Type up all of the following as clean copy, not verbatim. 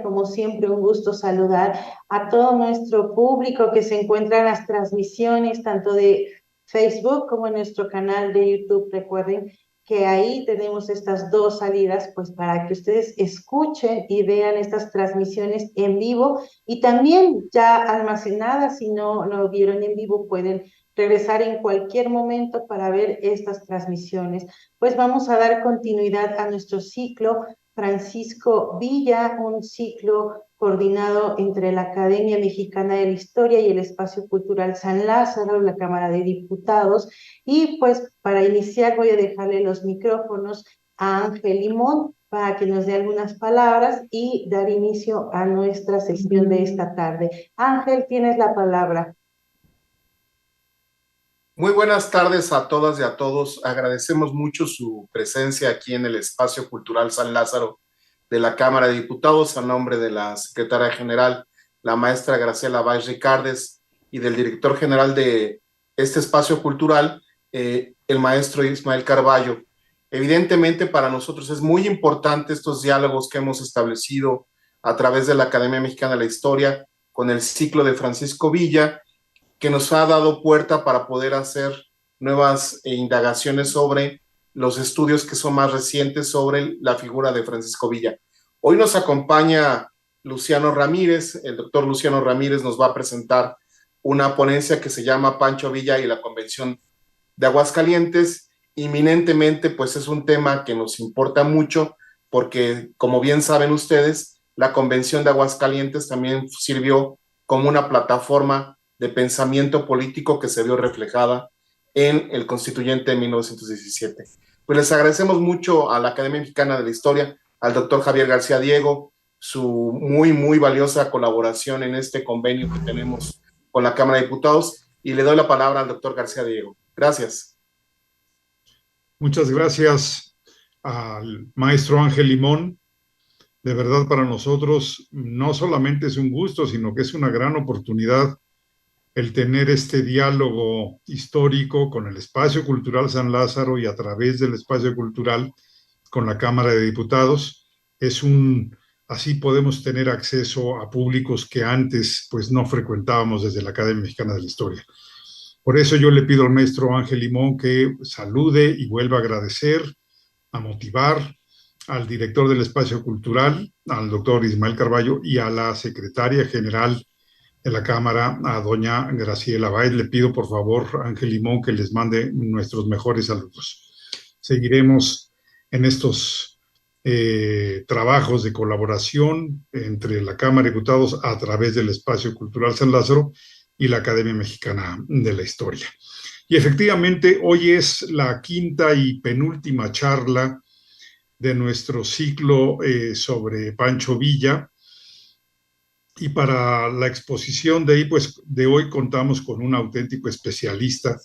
Como siempre, un gusto saludar a todo nuestro público que se encuentra en las transmisiones, tanto de Facebook como en nuestro canal de YouTube. Recuerden que ahí tenemos estas dos salidas, pues para que ustedes escuchen y vean estas transmisiones en vivo y también ya almacenadas, si no lo vieron en vivo, pueden regresar en cualquier momento para ver estas transmisiones. Pues vamos a dar continuidad a nuestro ciclo Francisco Villa, un ciclo coordinado entre la Academia Mexicana de la Historia y el Espacio Cultural San Lázaro, la Cámara de Diputados. Y pues para iniciar voy a dejarle los micrófonos a Ángel Limón para que nos dé algunas palabras y dar inicio a nuestra sesión de esta tarde. Ángel, tienes la palabra. Muy buenas tardes a todas y a todos. Agradecemos mucho su presencia aquí en el Espacio Cultural San Lázaro de la Cámara de Diputados a nombre de la secretaria general, la maestra Graciela Valls Ricardes, y del director general de este espacio cultural, el maestro Ismael Carballo. Evidentemente para nosotros es muy importante estos diálogos que hemos establecido a través de la Academia Mexicana de la Historia con el ciclo de Francisco Villa, que nos ha dado puerta para poder hacer nuevas indagaciones sobre los estudios que son más recientes sobre la figura de Francisco Villa. Hoy nos acompaña Luciano Ramírez. El doctor Luciano Ramírez nos va a presentar una ponencia que se llama Pancho Villa y la Convención de Aguascalientes. Inminentemente, pues es un tema que nos importa mucho porque, como bien saben ustedes, la Convención de Aguascalientes también sirvió como una plataforma de pensamiento político que se vio reflejada en el Constituyente de 1917. Pues les agradecemos mucho a la Academia Mexicana de la Historia, al doctor Javier García Diego, su muy valiosa colaboración en este convenio que tenemos con la Cámara de Diputados, y le doy la palabra al doctor García Diego. Gracias. Muchas gracias al maestro Ángel Limón. De verdad, para nosotros no solamente es un gusto, sino que es una gran oportunidad el tener este diálogo histórico con el Espacio Cultural San Lázaro y a través del Espacio Cultural con la Cámara de Diputados. Así podemos tener acceso a públicos que antes pues no frecuentábamos desde la Academia Mexicana de la Historia. Por eso yo le pido al maestro Ángel Limón que salude y vuelva a agradecer, a motivar al director del Espacio Cultural, al doctor Ismael Carballo, y a la secretaria general de la Cámara, a doña Graciela Valls. Le pido, por favor, Ángel Limón, que les mande nuestros mejores saludos. Seguiremos en estos trabajos de colaboración entre la Cámara de Diputados a través del Espacio Cultural San Lázaro y la Academia Mexicana de la Historia. Y efectivamente, hoy es la quinta y penúltima charla de nuestro ciclo sobre Pancho Villa. Y para la exposición de hoy contamos con un auténtico especialista,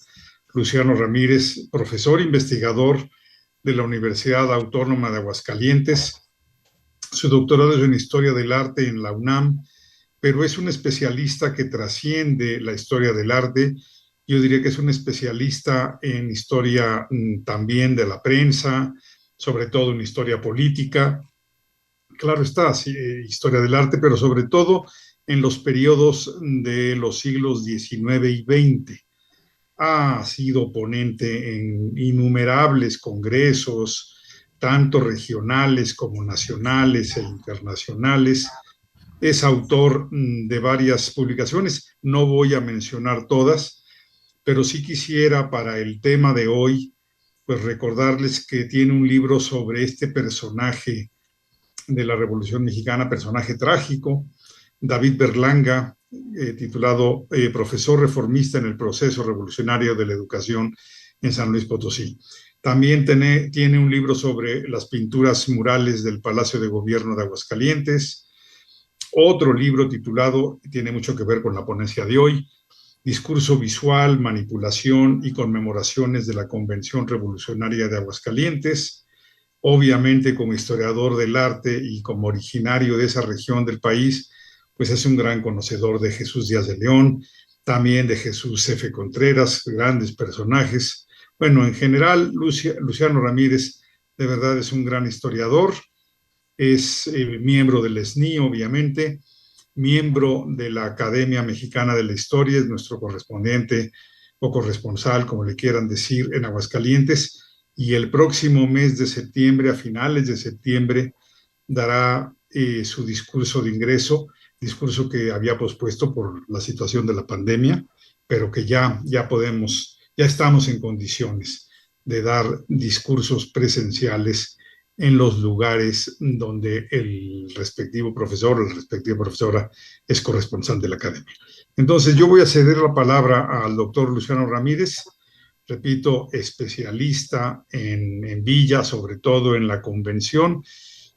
Luciano Ramírez, profesor investigador de la Universidad Autónoma de Aguascalientes. Su doctorado es en Historia del Arte en la UNAM, pero es un especialista que trasciende la historia del arte. Yo diría que es un especialista en historia también de la prensa, sobre todo en historia política. Claro está, sí, historia del arte, pero sobre todo en los periodos de los siglos XIX y XX. Ha sido ponente en innumerables congresos, tanto regionales como nacionales e internacionales. Es autor de varias publicaciones, no voy a mencionar todas, pero sí quisiera para el tema de hoy, pues recordarles que tiene un libro sobre este personaje de la Revolución Mexicana, personaje trágico. David Berlanga, titulado Profesor reformista en el proceso revolucionario de la educación en San Luis Potosí. También tiene un libro sobre las pinturas murales del Palacio de Gobierno de Aguascalientes. Otro libro titulado, tiene mucho que ver con la ponencia de hoy, Discurso visual, manipulación y conmemoraciones de la Convención Revolucionaria de Aguascalientes. Obviamente, como historiador del arte y como originario de esa región del país, pues es un gran conocedor de Jesús Díaz de León, también de Jesús F. Contreras, grandes personajes. Bueno, en general, Luciano Ramírez de verdad es un gran historiador, es miembro del SNI, obviamente, miembro de la Academia Mexicana de la Historia, es nuestro correspondiente o corresponsal, como le quieran decir, en Aguascalientes, y el próximo mes de septiembre, a finales de septiembre, dará su discurso de ingreso, discurso que había pospuesto por la situación de la pandemia, pero que ya estamos en condiciones de dar discursos presenciales en los lugares donde el respectivo profesor o la respectiva profesora es corresponsal de la academia. Entonces, yo voy a ceder la palabra al doctor Luciano Ramírez, repito, especialista en Villa, sobre todo en la convención,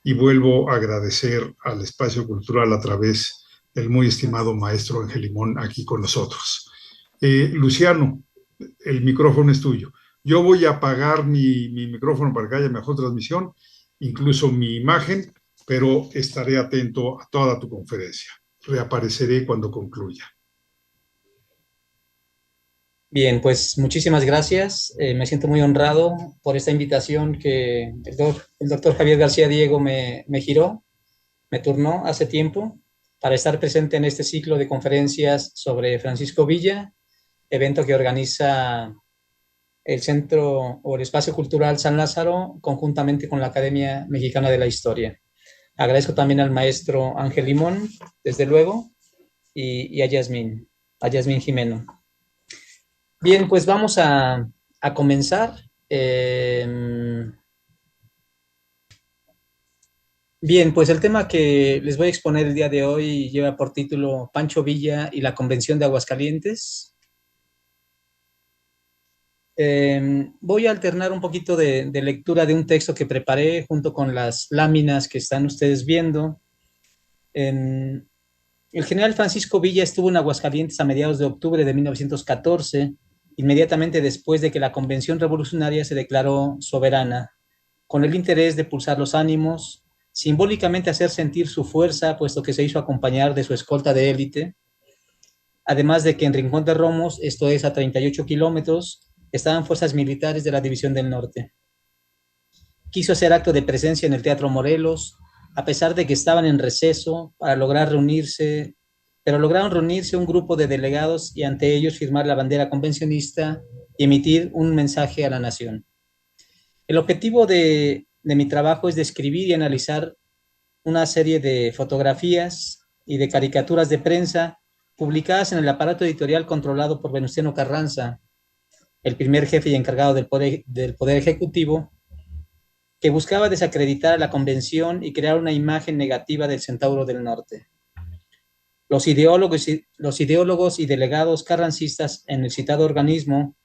y vuelvo a agradecer al Espacio Cultural a través del muy estimado maestro Ángel Limón aquí con nosotros. Luciano, el micrófono es tuyo. Yo voy a apagar mi micrófono para que haya mejor transmisión, incluso mi imagen, pero estaré atento a toda tu conferencia. Reapareceré cuando concluya. Bien, pues muchísimas gracias. Me siento muy honrado por esta invitación que el doctor Javier García Diego me turnó hace tiempo para estar presente en este ciclo de conferencias sobre Francisco Villa, evento que organiza el Centro o el Espacio Cultural San Lázaro conjuntamente con la Academia Mexicana de la Historia. Agradezco también al maestro Ángel Limón, desde luego, y a Yasmín Jimeno. Bien, pues vamos a comenzar. Bien, pues el tema que les voy a exponer el día de hoy lleva por título Pancho Villa y la Convención de Aguascalientes. Voy a alternar un poquito de lectura de un texto que preparé junto con las láminas que están ustedes viendo. El general Francisco Villa estuvo en Aguascalientes a mediados de octubre de 1914, inmediatamente después de que la Convención Revolucionaria se declaró soberana, con el interés de pulsar los ánimos, simbólicamente hacer sentir su fuerza, puesto que se hizo acompañar de su escolta de élite, además de que en Rincón de Romos, esto es a 38 kilómetros, estaban fuerzas militares de la División del Norte. Quiso hacer acto de presencia en el Teatro Morelos, a pesar de que estaban en receso, pero lograron reunirse un grupo de delegados y ante ellos firmar la bandera convencionista y emitir un mensaje a la nación. El objetivo de mi trabajo es describir y analizar una serie de fotografías y de caricaturas de prensa publicadas en el aparato editorial controlado por Venustiano Carranza, el primer jefe y encargado del Poder Ejecutivo, que buscaba desacreditar a la convención y crear una imagen negativa del Centauro del Norte. Los ideólogos y delegados carrancistas en el citado organismo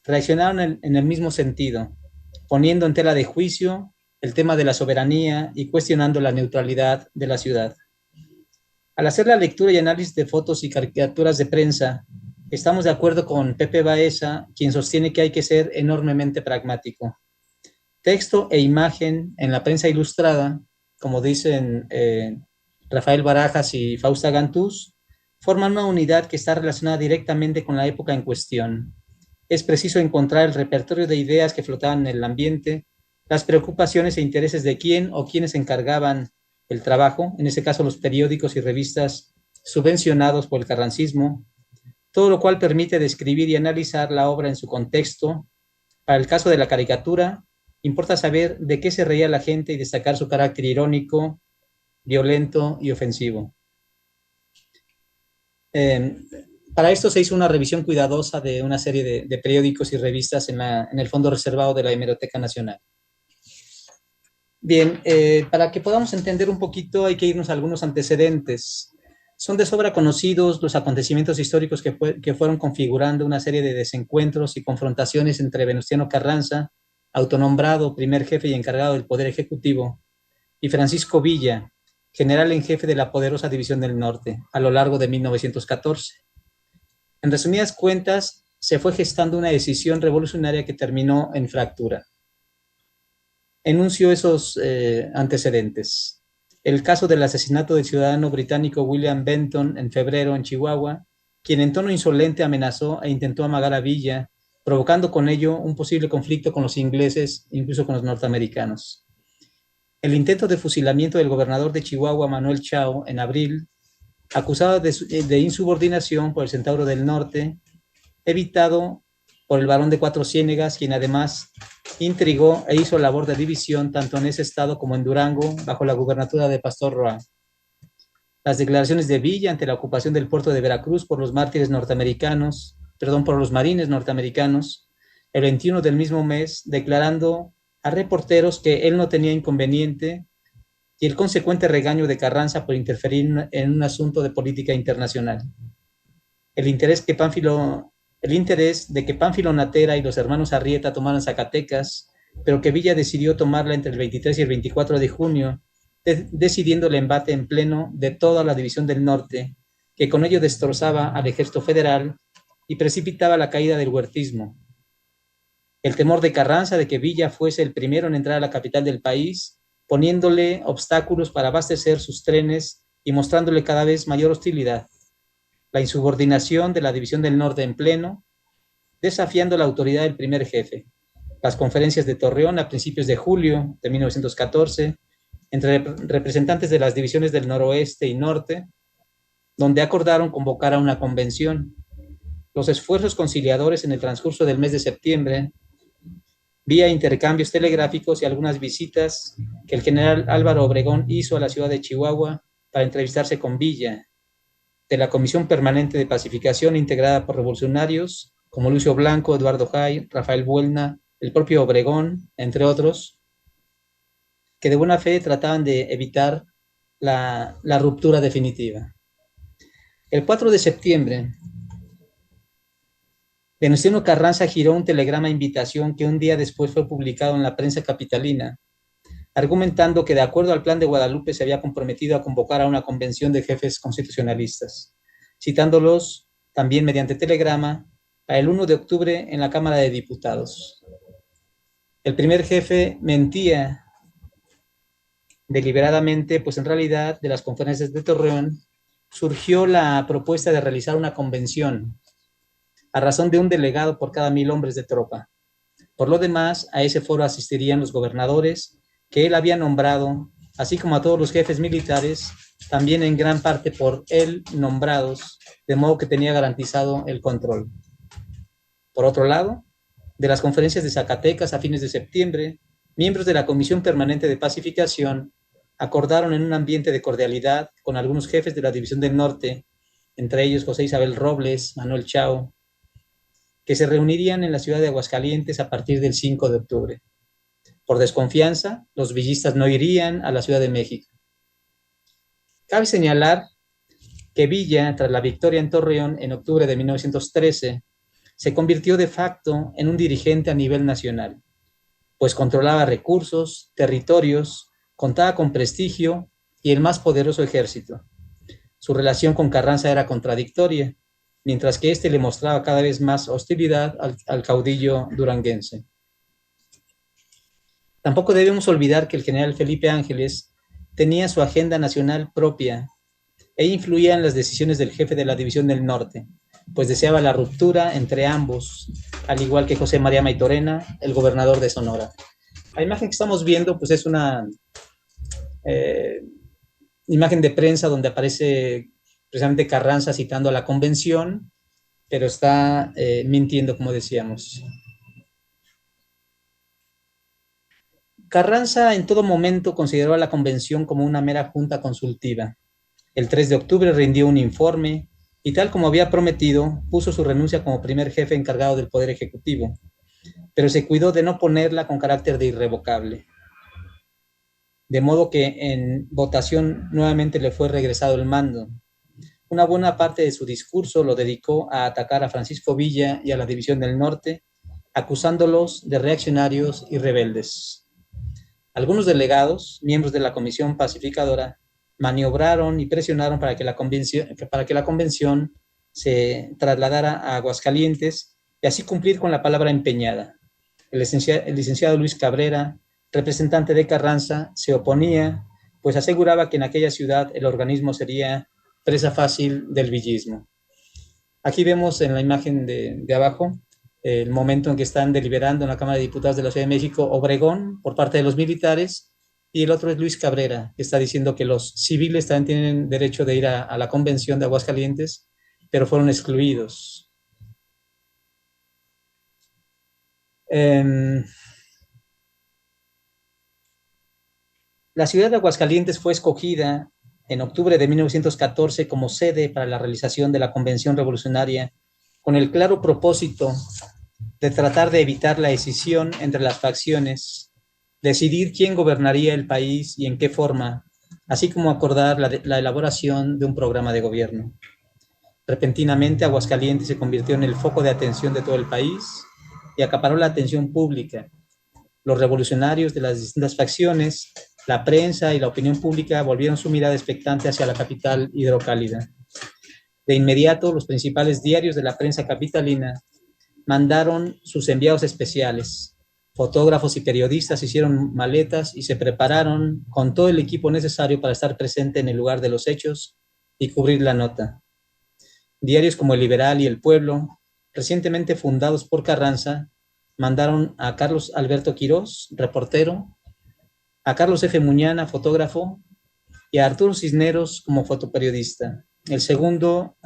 reaccionaron en el mismo sentido, poniendo en tela de juicio el tema de la soberanía y cuestionando la neutralidad de la ciudad. Al hacer la lectura y análisis de fotos y caricaturas de prensa, estamos de acuerdo con Pepe Baeza, quien sostiene que hay que ser enormemente pragmático. Texto e imagen en la prensa ilustrada, como dicen Rafael Barajas y Fausta Gantús, forman una unidad que está relacionada directamente con la época en cuestión. Es preciso encontrar el repertorio de ideas que flotaban en el ambiente, las preocupaciones e intereses de quién o quienes encargaban el trabajo, en ese caso los periódicos y revistas subvencionados por el carrancismo, todo lo cual permite describir y analizar la obra en su contexto. Para el caso de la caricatura, importa saber de qué se reía la gente y destacar su carácter irónico, violento y ofensivo. Para esto se hizo una revisión cuidadosa de una serie de periódicos y revistas en el fondo reservado de la Hemeroteca Nacional. Bien, para que podamos entender un poquito hay que irnos a algunos antecedentes. Son de sobra conocidos los acontecimientos históricos que fueron configurando una serie de desencuentros y confrontaciones entre Venustiano Carranza, autonombrado primer jefe y encargado del Poder Ejecutivo, y Francisco Villa, general en jefe de la poderosa División del Norte, a lo largo de 1914. En resumidas cuentas, se fue gestando una decisión revolucionaria que terminó en fractura. Enuncio esos antecedentes. El caso del asesinato del ciudadano británico William Benton en febrero en Chihuahua, quien en tono insolente amenazó e intentó amagar a Villa, provocando con ello un posible conflicto con los ingleses, incluso con los norteamericanos. El intento de fusilamiento del gobernador de Chihuahua, Manuel Chao, en abril, acusado de insubordinación por el Centauro del Norte, evitado por el Barón de Cuatro Ciénegas, quien además intrigó e hizo labor de división tanto en ese estado como en Durango, bajo la gubernatura de Pastor Roa. Las declaraciones de Villa ante la ocupación del puerto de Veracruz por los marines norteamericanos, el 21 del mismo mes, declarando a reporteros que él no tenía inconveniente, y el consecuente regaño de Carranza por interferir en un asunto de política internacional. El interés de que Pánfilo Natera y los hermanos Arrieta tomaran Zacatecas, pero que Villa decidió tomarla entre el 23 y el 24 de junio, decidiendo el embate en pleno de toda la División del Norte, que con ello destrozaba al ejército federal y precipitaba la caída del huertismo. El temor de Carranza de que Villa fuese el primero en entrar a la capital del país, poniéndole obstáculos para abastecer sus trenes y mostrándole cada vez mayor hostilidad. La insubordinación de la División del Norte en pleno, desafiando la autoridad del primer jefe. Las conferencias de Torreón a principios de julio de 1914, entre representantes de las divisiones del noroeste y norte, donde acordaron convocar a una convención. Los esfuerzos conciliadores en el transcurso del mes de septiembre, vía intercambios telegráficos y algunas visitas que el general Álvaro Obregón hizo a la ciudad de Chihuahua para entrevistarse con Villa, de la Comisión Permanente de Pacificación integrada por revolucionarios como Lucio Blanco, Eduardo Jay, Rafael Buelna, el propio Obregón, entre otros, que de buena fe trataban de evitar la ruptura definitiva. El 4 de septiembre, Venustiano Carranza giró un telegrama invitación que un día después fue publicado en la prensa capitalina, argumentando que de acuerdo al plan de Guadalupe se había comprometido a convocar a una convención de jefes constitucionalistas, citándolos también mediante telegrama para el 1 de octubre en la Cámara de Diputados. El primer jefe mentía deliberadamente, pues en realidad de las conferencias de Torreón surgió la propuesta de realizar una convención a razón de un delegado por cada 1,000 hombres de tropa. Por lo demás, a ese foro asistirían los gobernadores que él había nombrado, así como a todos los jefes militares, también en gran parte por él nombrados, de modo que tenía garantizado el control. Por otro lado, de las conferencias de Zacatecas a fines de septiembre, miembros de la Comisión Permanente de Pacificación acordaron en un ambiente de cordialidad con algunos jefes de la División del Norte, entre ellos José Isabel Robles, Manuel Chao, que se reunirían en la ciudad de Aguascalientes a partir del 5 de octubre. Por desconfianza, los villistas no irían a la Ciudad de México. Cabe señalar que Villa, tras la victoria en Torreón en octubre de 1913, se convirtió de facto en un dirigente a nivel nacional, pues controlaba recursos, territorios, contaba con prestigio y el más poderoso ejército. Su relación con Carranza era contradictoria, mientras que éste le mostraba cada vez más hostilidad al caudillo duranguense. Tampoco debemos olvidar que el general Felipe Ángeles tenía su agenda nacional propia e influía en las decisiones del jefe de la División del Norte, pues deseaba la ruptura entre ambos, al igual que José María Maytorena, el gobernador de Sonora. La imagen que estamos viendo pues es una imagen de prensa donde aparece precisamente Carranza citando a la convención, pero está mintiendo, como decíamos. Carranza en todo momento consideró a la convención como una mera junta consultiva. El 3 de octubre rindió un informe y, tal como había prometido, puso su renuncia como primer jefe encargado del Poder Ejecutivo, pero se cuidó de no ponerla con carácter de irrevocable. de modo que en votación nuevamente le fue regresado el mando. Una buena parte de su discurso lo dedicó a atacar a Francisco Villa y a la División del Norte, acusándolos de reaccionarios y rebeldes. Algunos delegados, miembros de la Comisión Pacificadora, maniobraron y presionaron para que la convención se trasladara a Aguascalientes y así cumplir con la palabra empeñada. El licenciado Luis Cabrera, representante de Carranza, se oponía, pues aseguraba que en aquella ciudad el organismo sería presa fácil del villismo. Aquí vemos en la imagen de abajo el momento en que están deliberando en la Cámara de Diputados de la Ciudad de México Obregón por parte de los militares, y el otro es Luis Cabrera, que está diciendo que los civiles también tienen derecho de ir a la convención de Aguascalientes, pero fueron excluidos. La ciudad de Aguascalientes fue escogida en octubre de 1914 como sede para la realización de la Convención Revolucionaria, con el claro propósito de tratar de evitar la escisión entre las facciones, decidir quién gobernaría el país y en qué forma, así como acordar la elaboración de un programa de gobierno. Repentinamente, Aguascalientes se convirtió en el foco de atención de todo el país y acaparó la atención pública. Los revolucionarios de las distintas facciones, la prensa y la opinión pública volvieron su mirada expectante hacia la capital hidrocálida. De inmediato, los principales diarios de la prensa capitalina mandaron sus enviados especiales. Fotógrafos y periodistas hicieron maletas y se prepararon con todo el equipo necesario para estar presente en el lugar de los hechos y cubrir la nota. Diarios como El Liberal y El Pueblo, recientemente fundados por Carranza, mandaron a Carlos Alberto Quirós, reportero, a Carlos F. Muñana, fotógrafo, y a Arturo Cisneros como fotoperiodista. El segundo,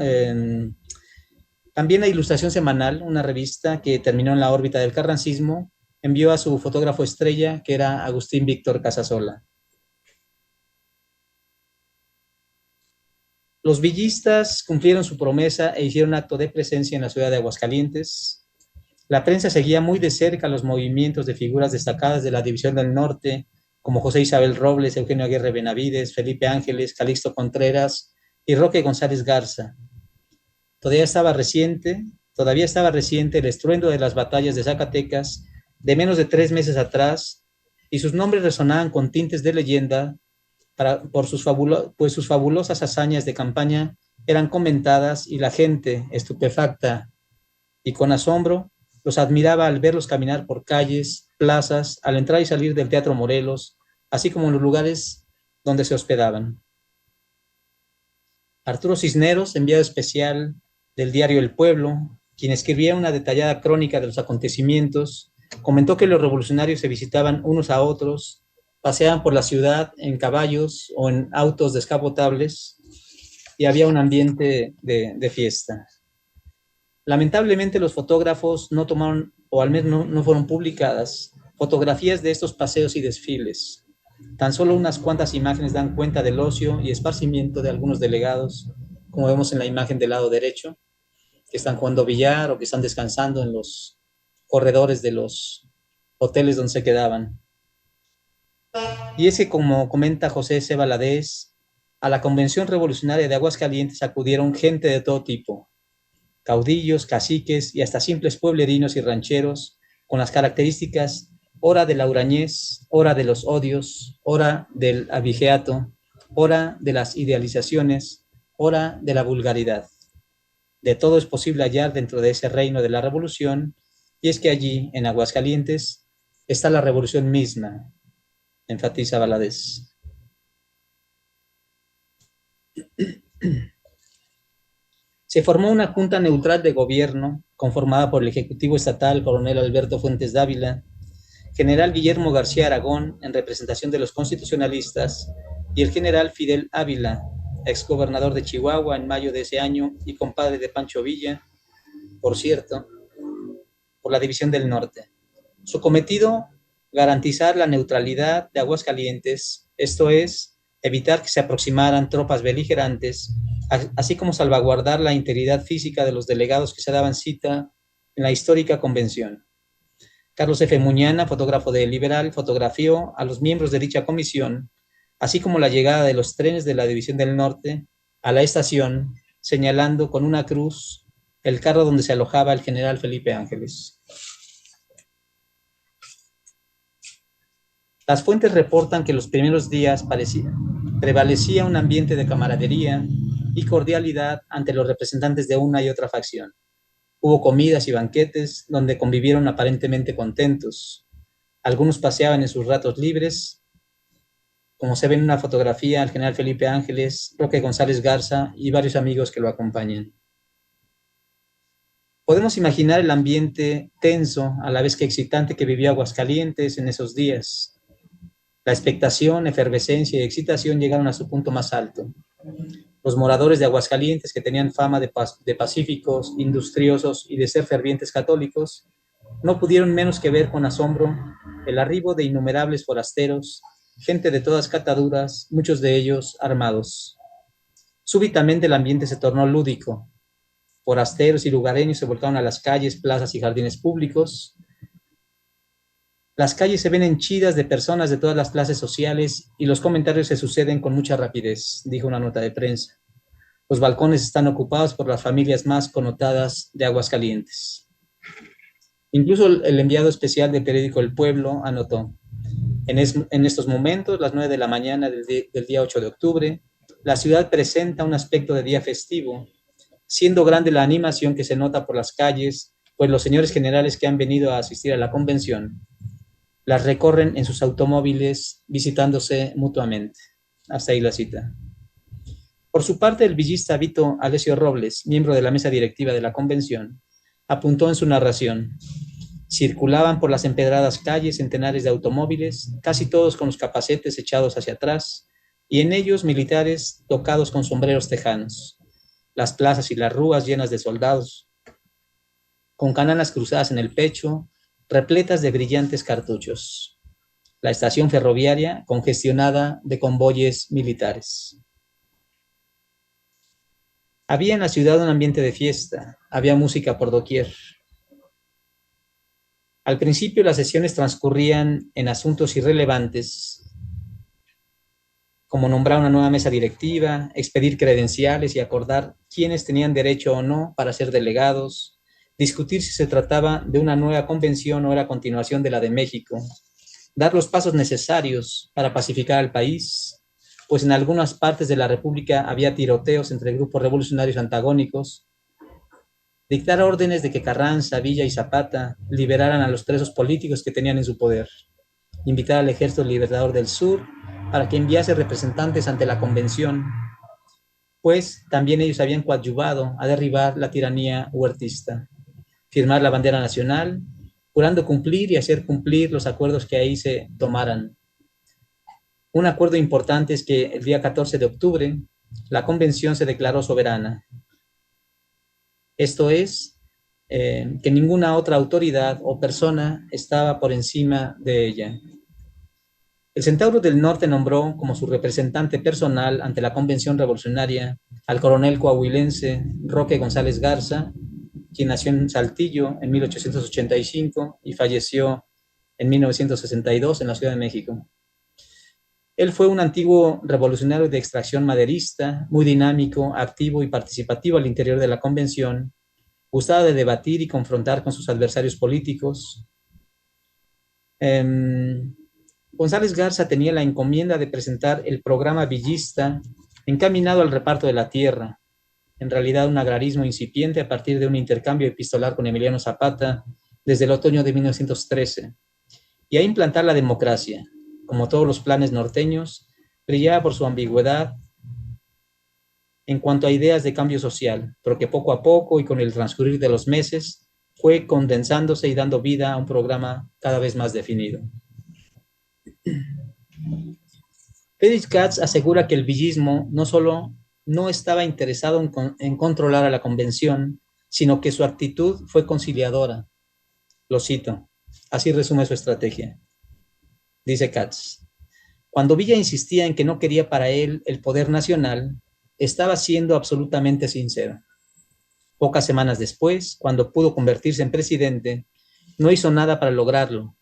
también la Ilustración Semanal, una revista que terminó en la órbita del carrancismo, envió a su fotógrafo estrella, que era Agustín Víctor Casasola. Los villistas cumplieron su promesa e hicieron acto de presencia en la ciudad de Aguascalientes. La prensa seguía muy de cerca los movimientos de figuras destacadas de la División del Norte, como José Isabel Robles, Eugenio Aguirre Benavides, Felipe Ángeles, Calixto Contreras y Roque González Garza. Todavía estaba reciente el estruendo de las batallas de Zacatecas de menos de 3 meses atrás, y sus nombres resonaban con tintes de leyenda, pues sus fabulosas hazañas de campaña eran comentadas y la gente, estupefacta y con asombro, los admiraba al verlos caminar por calles, plazas, al entrar y salir del Teatro Morelos, así como en los lugares donde se hospedaban. Arturo Cisneros, enviado especial del diario El Pueblo, quien escribía una detallada crónica de los acontecimientos, comentó que los revolucionarios se visitaban unos a otros, paseaban por la ciudad en caballos o en autos descapotables y había un ambiente de fiesta. Lamentablemente los fotógrafos no tomaron, o al menos no fueron publicadas, fotografías de estos paseos y desfiles. Tan solo unas cuantas imágenes dan cuenta del ocio y esparcimiento de algunos delegados, como vemos en la imagen del lado derecho, que están jugando billar o que están descansando en los corredores de los hoteles donde se quedaban. Y es que, como comenta José C. Valadez, a la Convención Revolucionaria de Aguascalientes acudieron gente de todo tipo, caudillos, caciques y hasta simples pueblerinos y rancheros, con las características ora de la hurañez, ora de los odios, ora del abigeato, ora de las idealizaciones, ora de la vulgaridad. De todo es posible hallar dentro de ese reino de la revolución, y es que allí, en Aguascalientes, está la revolución misma, enfatiza Valadez. Se formó una junta neutral de gobierno conformada por el Ejecutivo Estatal, coronel Alberto Fuentes Dávila, general Guillermo García Aragón, en representación de los constitucionalistas, y el general Fidel Ávila, exgobernador de Chihuahua en mayo de ese año y compadre de Pancho Villa, por cierto, por la División del Norte. Su cometido, garantizar la neutralidad de Aguascalientes, esto es, evitar que se aproximaran tropas beligerantes, así como salvaguardar la integridad física de los delegados que se daban cita en la histórica convención. Carlos F. Muñana, fotógrafo de El Liberal, fotografió a los miembros de dicha comisión así como la llegada de los trenes de la División del Norte a la estación, señalando con una cruz el carro donde se alojaba el general Felipe Ángeles. Las fuentes reportan que los primeros días prevalecía un ambiente de camaradería y cordialidad ante los representantes de una y otra facción. Hubo comidas y banquetes donde convivieron aparentemente contentos. Algunos paseaban en sus ratos libres, como se ve en una fotografía, al general Felipe Ángeles, Roque González Garza y varios amigos que lo acompañan. Podemos imaginar el ambiente tenso, a la vez que excitante, que vivió Aguascalientes en esos días. La expectación, efervescencia y excitación llegaron a su punto más alto. Los moradores de Aguascalientes, que tenían fama de pacíficos, industriosos y de ser fervientes católicos, no pudieron menos que ver con asombro el arribo de innumerables forasteros, gente de todas cataduras, muchos de ellos armados. Súbitamente el ambiente se tornó lúdico. Forasteros y lugareños se volcaron a las calles, plazas y jardines públicos. Las calles se ven henchidas de personas de todas las clases sociales y los comentarios se suceden con mucha rapidez, dijo una nota de prensa. Los balcones están ocupados por las familias más connotadas de Aguascalientes. Incluso el enviado especial del periódico El Pueblo anotó: en estos momentos, las 9 de la mañana del día 8 de octubre, la ciudad presenta un aspecto de día festivo, siendo grande la animación que se nota por las calles, pues los señores generales que han venido a asistir a la convención las recorren en sus automóviles visitándose mutuamente. Hasta ahí la cita. Por su parte, el villista Vito Alessio Robles, miembro de la mesa directiva de la convención, apuntó en su narración: circulaban por las empedradas calles centenares de automóviles, casi todos con los capacetes echados hacia atrás, y en ellos militares tocados con sombreros tejanos. Las plazas y las rúas llenas de soldados, con cananas cruzadas en el pecho, repletas de brillantes cartuchos. La estación ferroviaria congestionada de convoyes militares. Había en la ciudad un ambiente de fiesta, había música por doquier. Al principio las sesiones transcurrían en asuntos irrelevantes, como nombrar una nueva mesa directiva, expedir credenciales y acordar quiénes tenían derecho o no para ser delegados, discutir si se trataba de una nueva convención o era continuación de la de México, dar los pasos necesarios para pacificar al país, pues en algunas partes de la República había tiroteos entre grupos revolucionarios antagónicos, dictar órdenes de que Carranza, Villa y Zapata liberaran a los presos políticos que tenían en su poder, invitar al Ejército Libertador del Sur para que enviase representantes ante la convención, pues también ellos habían coadyuvado a derribar la tiranía huertista, firmar la bandera nacional, jurando cumplir y hacer cumplir los acuerdos que ahí se tomaran. Un acuerdo importante es que el día 14 de octubre la convención se declaró soberana. Esto es, que ninguna otra autoridad o persona estaba por encima de ella. El Centauro del Norte nombró como su representante personal ante la Convención Revolucionaria al coronel coahuilense Roque González Garza, quien nació en Saltillo en 1885 y falleció en 1962 en la Ciudad de México. Él fue un antiguo revolucionario de extracción maderista, muy dinámico, activo y participativo al interior de la convención, gustaba de debatir y confrontar con sus adversarios políticos. González Garza tenía la encomienda de presentar el programa villista encaminado al reparto de la tierra, en realidad un agrarismo incipiente a partir de un intercambio epistolar con Emiliano Zapata desde el otoño de 1913, y a implantar la democracia. Como todos los planes norteños, brillaba por su ambigüedad en cuanto a ideas de cambio social, pero que poco a poco y con el transcurrir de los meses fue condensándose y dando vida a un programa cada vez más definido. Félix Katz asegura que el villismo no solo no estaba interesado en controlar a la convención, sino que su actitud fue conciliadora. Lo cito, así resume su estrategia. Dice Katz: cuando Villa insistía en que no quería para él el poder nacional, estaba siendo absolutamente sincero. Pocas semanas después, cuando pudo convertirse en presidente, no hizo nada para lograrlo.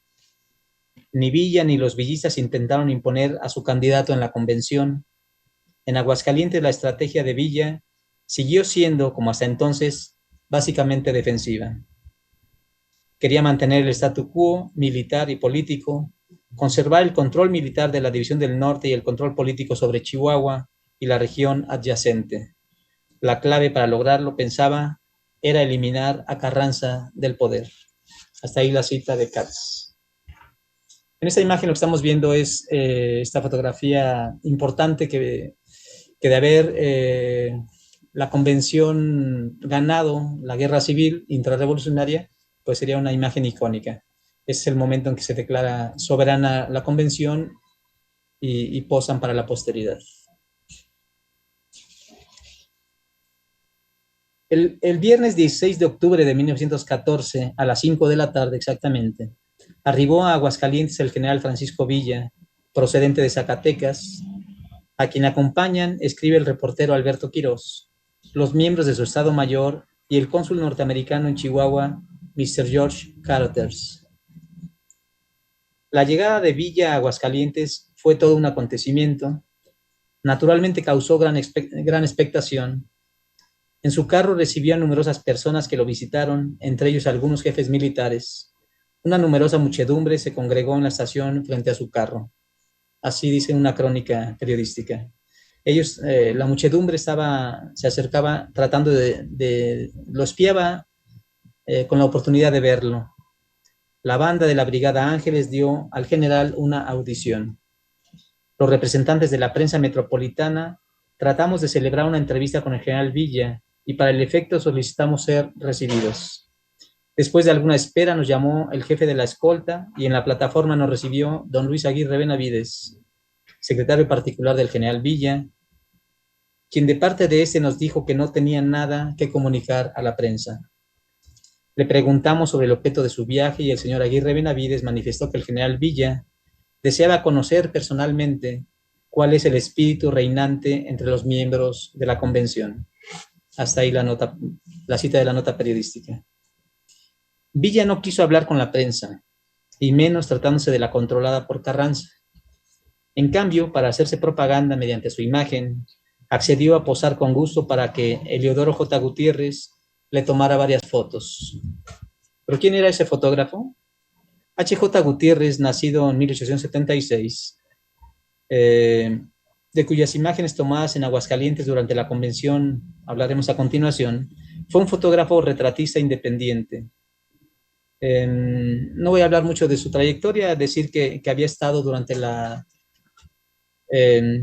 Ni Villa ni los villistas intentaron imponer a su candidato en la convención. En Aguascalientes la estrategia de Villa siguió siendo, como hasta entonces, básicamente defensiva. Quería mantener el statu quo militar y político, conservar el control militar de la División del Norte y el control político sobre Chihuahua y la región adyacente. La clave para lograrlo, pensaba, era eliminar a Carranza del poder. Hasta ahí la cita de Katz. En esta imagen lo que estamos viendo es esta fotografía importante que de haber la convención ganado la guerra civil intrarrevolucionaria, pues sería una imagen icónica. Es el momento en que se declara soberana la convención y posan para la posteridad. El viernes 16 de octubre de 1914, a las 5 de la tarde exactamente, arribó a Aguascalientes el general Francisco Villa, procedente de Zacatecas, a quien acompañan, escribe el reportero Alberto Quirós, los miembros de su Estado Mayor y el cónsul norteamericano en Chihuahua, Mr. George Carothers. La llegada de Villa a Aguascalientes fue todo un acontecimiento. Naturalmente causó gran expectación. En su carro recibió a numerosas personas que lo visitaron, entre ellos algunos jefes militares. Una numerosa muchedumbre se congregó en la estación frente a su carro. Así dice una crónica periodística. Ellos, la muchedumbre se acercaba tratando lo espiaba con la oportunidad de verlo. La banda de la Brigada Ángeles dio al general una audición. Los representantes de la prensa metropolitana tratamos de celebrar una entrevista con el general Villa y para el efecto solicitamos ser recibidos. Después de alguna espera nos llamó el jefe de la escolta y en la plataforma nos recibió don Luis Aguirre Benavides, secretario particular del general Villa, quien de parte de este nos dijo que no tenía nada que comunicar a la prensa. Le preguntamos sobre el objeto de su viaje y el señor Aguirre Benavides manifestó que el general Villa deseaba conocer personalmente cuál es el espíritu reinante entre los miembros de la convención. Hasta ahí la cita de la nota periodística. Villa no quiso hablar con la prensa, y menos tratándose de la controlada por Carranza. En cambio, para hacerse propaganda mediante su imagen, accedió a posar con gusto para que Eliodoro J. Gutiérrez le tomara varias fotos. ¿Pero quién era ese fotógrafo? H.J. Gutiérrez, nacido en 1876, de cuyas imágenes tomadas en Aguascalientes durante la convención, hablaremos a continuación, fue un fotógrafo retratista independiente. No voy a hablar mucho de su trayectoria, decir que había estado durante la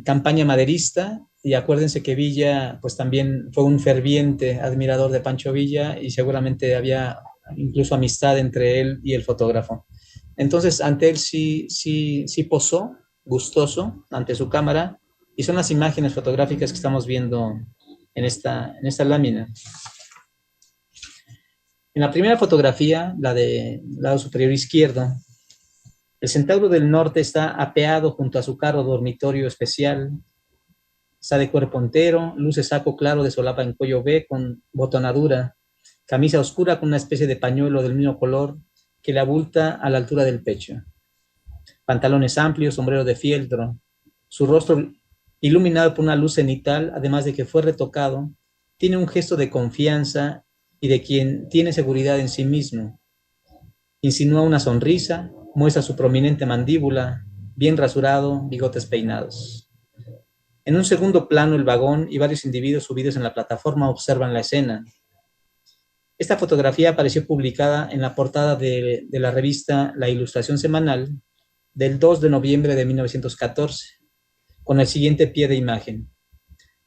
campaña maderista, y acuérdense que Villa pues también fue un ferviente admirador de Pancho Villa y seguramente había incluso amistad entre él y el fotógrafo. Entonces ante él sí posó, gustoso, ante su cámara, y son las imágenes fotográficas que estamos viendo en esta lámina. En la primera fotografía, la del lado superior izquierdo, el Centauro del Norte está apeado junto a su carro dormitorio especial. Está de cuerpo entero, luce saco claro de solapa en cuello B con botonadura, camisa oscura con una especie de pañuelo del mismo color que le abulta a la altura del pecho. Pantalones amplios, sombrero de fieltro. Su rostro, iluminado por una luz cenital, además de que fue retocado, tiene un gesto de confianza y de quien tiene seguridad en sí mismo. Insinúa una sonrisa, muestra su prominente mandíbula, bien rasurado, bigotes peinados. En un segundo plano, el vagón y varios individuos subidos en la plataforma observan la escena. Esta fotografía apareció publicada en la portada de la revista La Ilustración Semanal del 2 de noviembre de 1914, con el siguiente pie de imagen.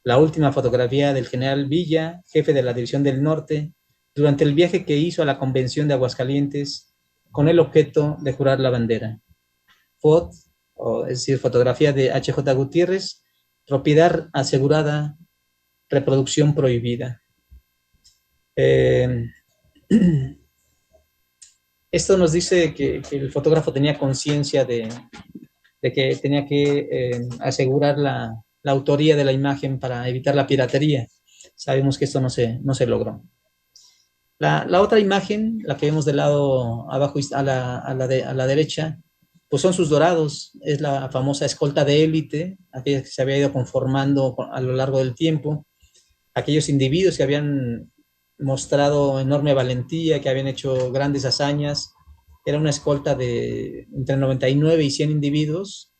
La última fotografía del general Villa, jefe de la División del Norte, durante el viaje que hizo a la Convención de Aguascalientes con el objeto de jurar la bandera. Es decir, fotografía de H.J. Gutiérrez, propiedad asegurada, reproducción prohibida. Esto nos dice que el fotógrafo tenía conciencia de que tenía que asegurar la autoría de la imagen para evitar la piratería. Sabemos que esto no se logró. La otra imagen, la que vemos del lado abajo a la derecha, pues son sus dorados, es la famosa escolta de élite, aquella que se había ido conformando a lo largo del tiempo, aquellos individuos que habían mostrado enorme valentía, que habían hecho grandes hazañas. Era una escolta de entre 99 y 100 individuos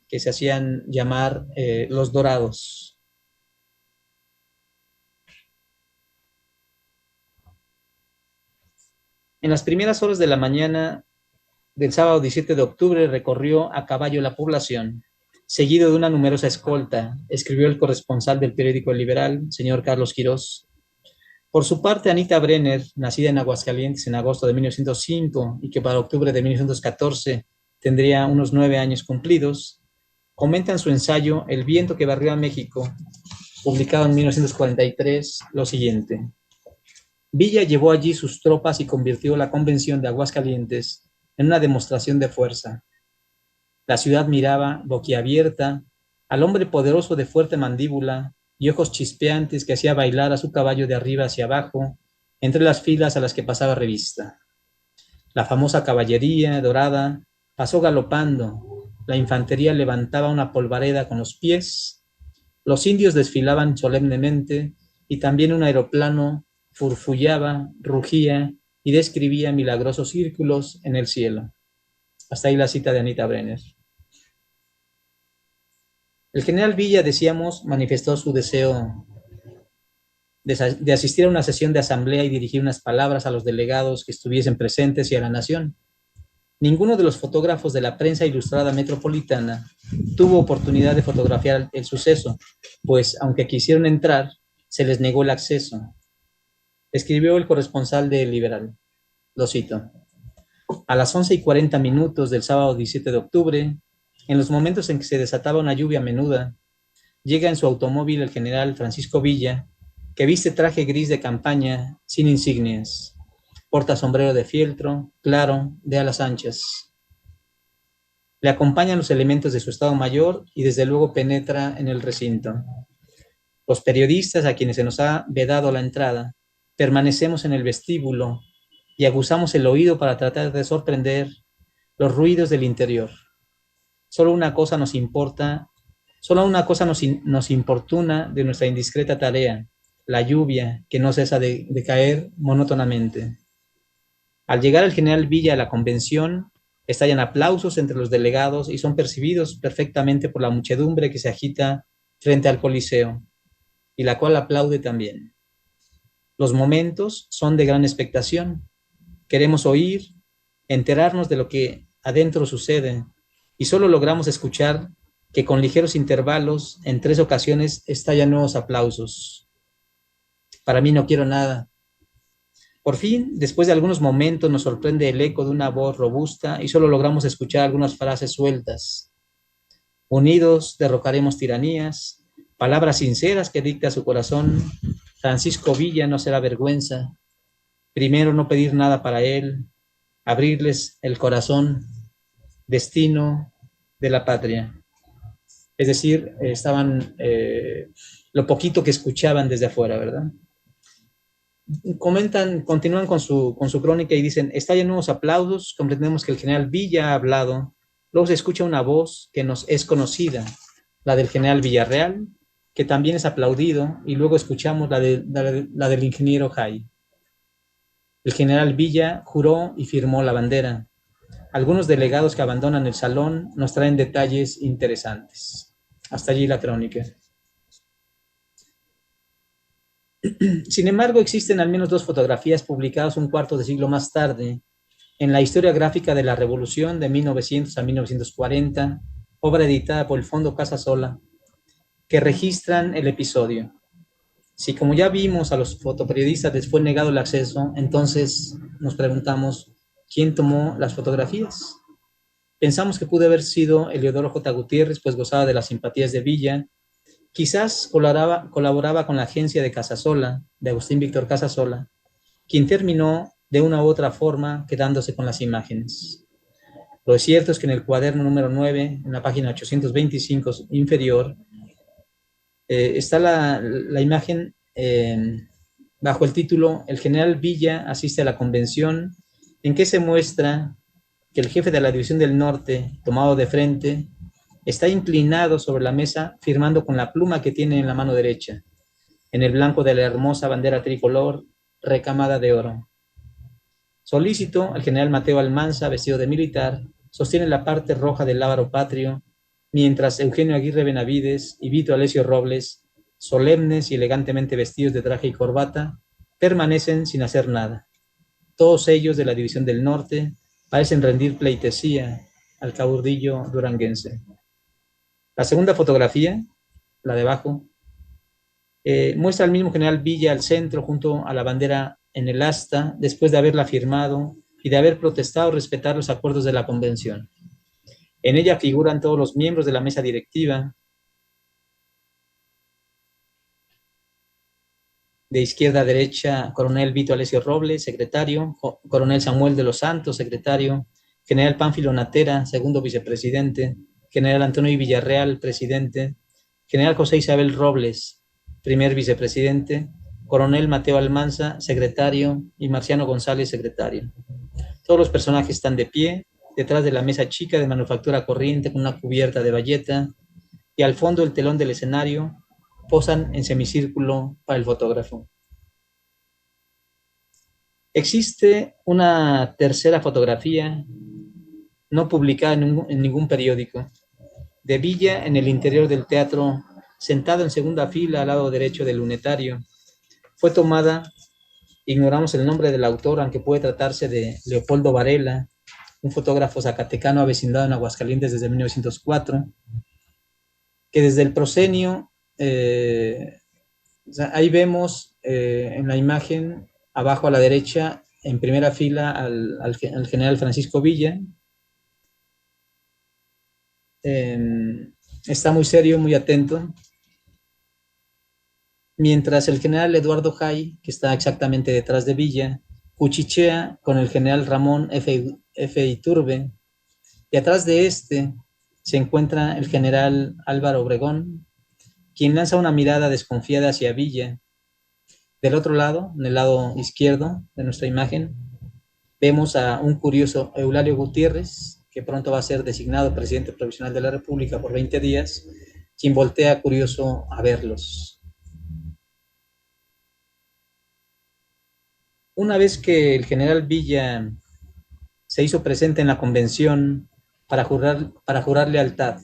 que se hacían llamar los dorados. En las primeras horas de la mañana del sábado 17 de octubre recorrió a caballo la población, seguido de una numerosa escolta, escribió el corresponsal del periódico El Liberal, señor Carlos Quirós. Por su parte, Anita Brenner, nacida en Aguascalientes en agosto de 1905 y que para octubre de 1914 tendría unos 9 años cumplidos, comenta en su ensayo El viento que barrió a México, publicado en 1943, lo siguiente. Villa llevó allí sus tropas y convirtió la convención de Aguascalientes en una demostración de fuerza. La ciudad miraba, boquiabierta, al hombre poderoso de fuerte mandíbula y ojos chispeantes que hacía bailar a su caballo de arriba hacia abajo, entre las filas a las que pasaba revista. La famosa caballería dorada pasó galopando, la infantería levantaba una polvareda con los pies, los indios desfilaban solemnemente y también un aeroplano furfullaba, rugía y describía milagrosos círculos en el cielo. Hasta ahí la cita de Anita Brenner. El general Villa, decíamos, manifestó su deseo de asistir a una sesión de asamblea y dirigir unas palabras a los delegados que estuviesen presentes y a la nación. Ninguno de los fotógrafos de la prensa ilustrada metropolitana tuvo oportunidad de fotografiar el suceso, pues aunque quisieron entrar, se les negó el acceso. Escribió el corresponsal de El Liberal, lo cito. A las 11:40 del sábado 17 de octubre, en los momentos en que se desataba una lluvia menuda, llega en su automóvil el general Francisco Villa, que viste traje gris de campaña sin insignias, porta sombrero de fieltro, claro, de alas anchas. Le acompañan los elementos de su Estado Mayor y desde luego penetra en el recinto. Los periodistas, a quienes se nos ha vedado la entrada, permanecemos en el vestíbulo y aguzamos el oído para tratar de sorprender los ruidos del interior. Solo una cosa nos importuna de nuestra indiscreta tarea, la lluvia que no cesa de caer monótonamente. Al llegar el general Villa a la convención, estallan aplausos entre los delegados y son percibidos perfectamente por la muchedumbre que se agita frente al Coliseo, y la cual aplaude también. Los momentos son de gran expectación. Queremos oír, enterarnos de lo que adentro sucede, y solo logramos escuchar que con ligeros intervalos, en 3 ocasiones, estallan nuevos aplausos. Para mí no quiero nada. Por fin, después de algunos momentos, nos sorprende el eco de una voz robusta y solo logramos escuchar algunas frases sueltas. Unidos derrocaremos tiranías, palabras sinceras que dicta su corazón. Francisco Villa no será vergüenza. Primero, no pedir nada para él, abrirles el corazón, destino de la patria. Es decir, estaban lo poquito que escuchaban desde afuera, ¿verdad? Continúan con su crónica y dicen, estallan nuevos aplausos, comprendemos que el general Villa ha hablado, luego se escucha una voz que nos es conocida, la del general Villarreal, que también es aplaudido, y luego escuchamos la del ingeniero Jay. El general Villa juró y firmó la bandera. Algunos delegados que abandonan el salón nos traen detalles interesantes. Hasta allí la crónica. Sin embargo, existen al menos 2 fotografías publicadas un cuarto de siglo más tarde en la Historia Gráfica de la Revolución de 1900 a 1940, obra editada por el Fondo Casasola, que registran el episodio. Si, como ya vimos, a los fotoperiodistas les fue negado el acceso, entonces nos preguntamos, ¿quién tomó las fotografías? Pensamos que pudo haber sido Eliodoro J. Gutiérrez, pues gozaba de las simpatías de Villa. Quizás colaboraba con la agencia de Casasola, de Agustín Víctor Casasola, quien terminó de una u otra forma quedándose con las imágenes. Lo cierto es que en el cuaderno número 9, en la página 825 inferior, está la imagen bajo el título El general Villa asiste a la convención, en que se muestra que el jefe de la División del Norte, tomado de frente, está inclinado sobre la mesa, firmando con la pluma que tiene en la mano derecha, en el blanco de la hermosa bandera tricolor recamada de oro. Solícito, el general Mateo Almanza, vestido de militar, sostiene la parte roja del lábaro patrio, mientras Eugenio Aguirre Benavides y Vito Alessio Robles, solemnes y elegantemente vestidos de traje y corbata, permanecen sin hacer nada. Todos ellos de la División del Norte parecen rendir pleitesía al caudillo duranguense. La segunda fotografía, la de abajo, muestra al mismo general Villa al centro junto a la bandera en el asta, después de haberla firmado y de haber protestado respetar los acuerdos de la convención. En ella figuran todos los miembros de la mesa directiva. De izquierda a derecha, coronel Vito Alessio Robles, secretario, coronel Samuel de los Santos, secretario, general Pánfilo Natera, segundo vicepresidente, general Antonio Villarreal, presidente, general José Isabel Robles, primer vicepresidente, coronel Mateo Almanza, secretario, y Marciano González, secretario. Todos los personajes están de pie, detrás de la mesa chica de manufactura corriente con una cubierta de bayeta, y al fondo el telón del escenario, posan en semicírculo para el fotógrafo. Existe una tercera fotografía, no publicada en ningún periódico, de Villa en el interior del teatro, sentado en segunda fila al lado derecho del lunetario. Fue tomada, ignoramos el nombre del autor, aunque puede tratarse de Leopoldo Varela, un fotógrafo zacatecano avecindado en Aguascalientes desde 1904, que desde el proscenio, ahí vemos en la imagen, abajo a la derecha, en primera fila, al general Francisco Villa. Está muy serio, muy atento. Mientras el general Eduardo Jay, que está exactamente detrás de Villa, cuchichea con el general Ramón F. Iturbe, y atrás de este se encuentra el general Álvaro Obregón, quien lanza una mirada desconfiada hacia Villa. Del otro lado, en el lado izquierdo de nuestra imagen, vemos a un curioso Eulalio Gutiérrez, que pronto va a ser designado presidente provisional de la República por 20 días, quien voltea curioso a verlos. Una vez que el general Villa se hizo presente en la convención para jurar lealtad,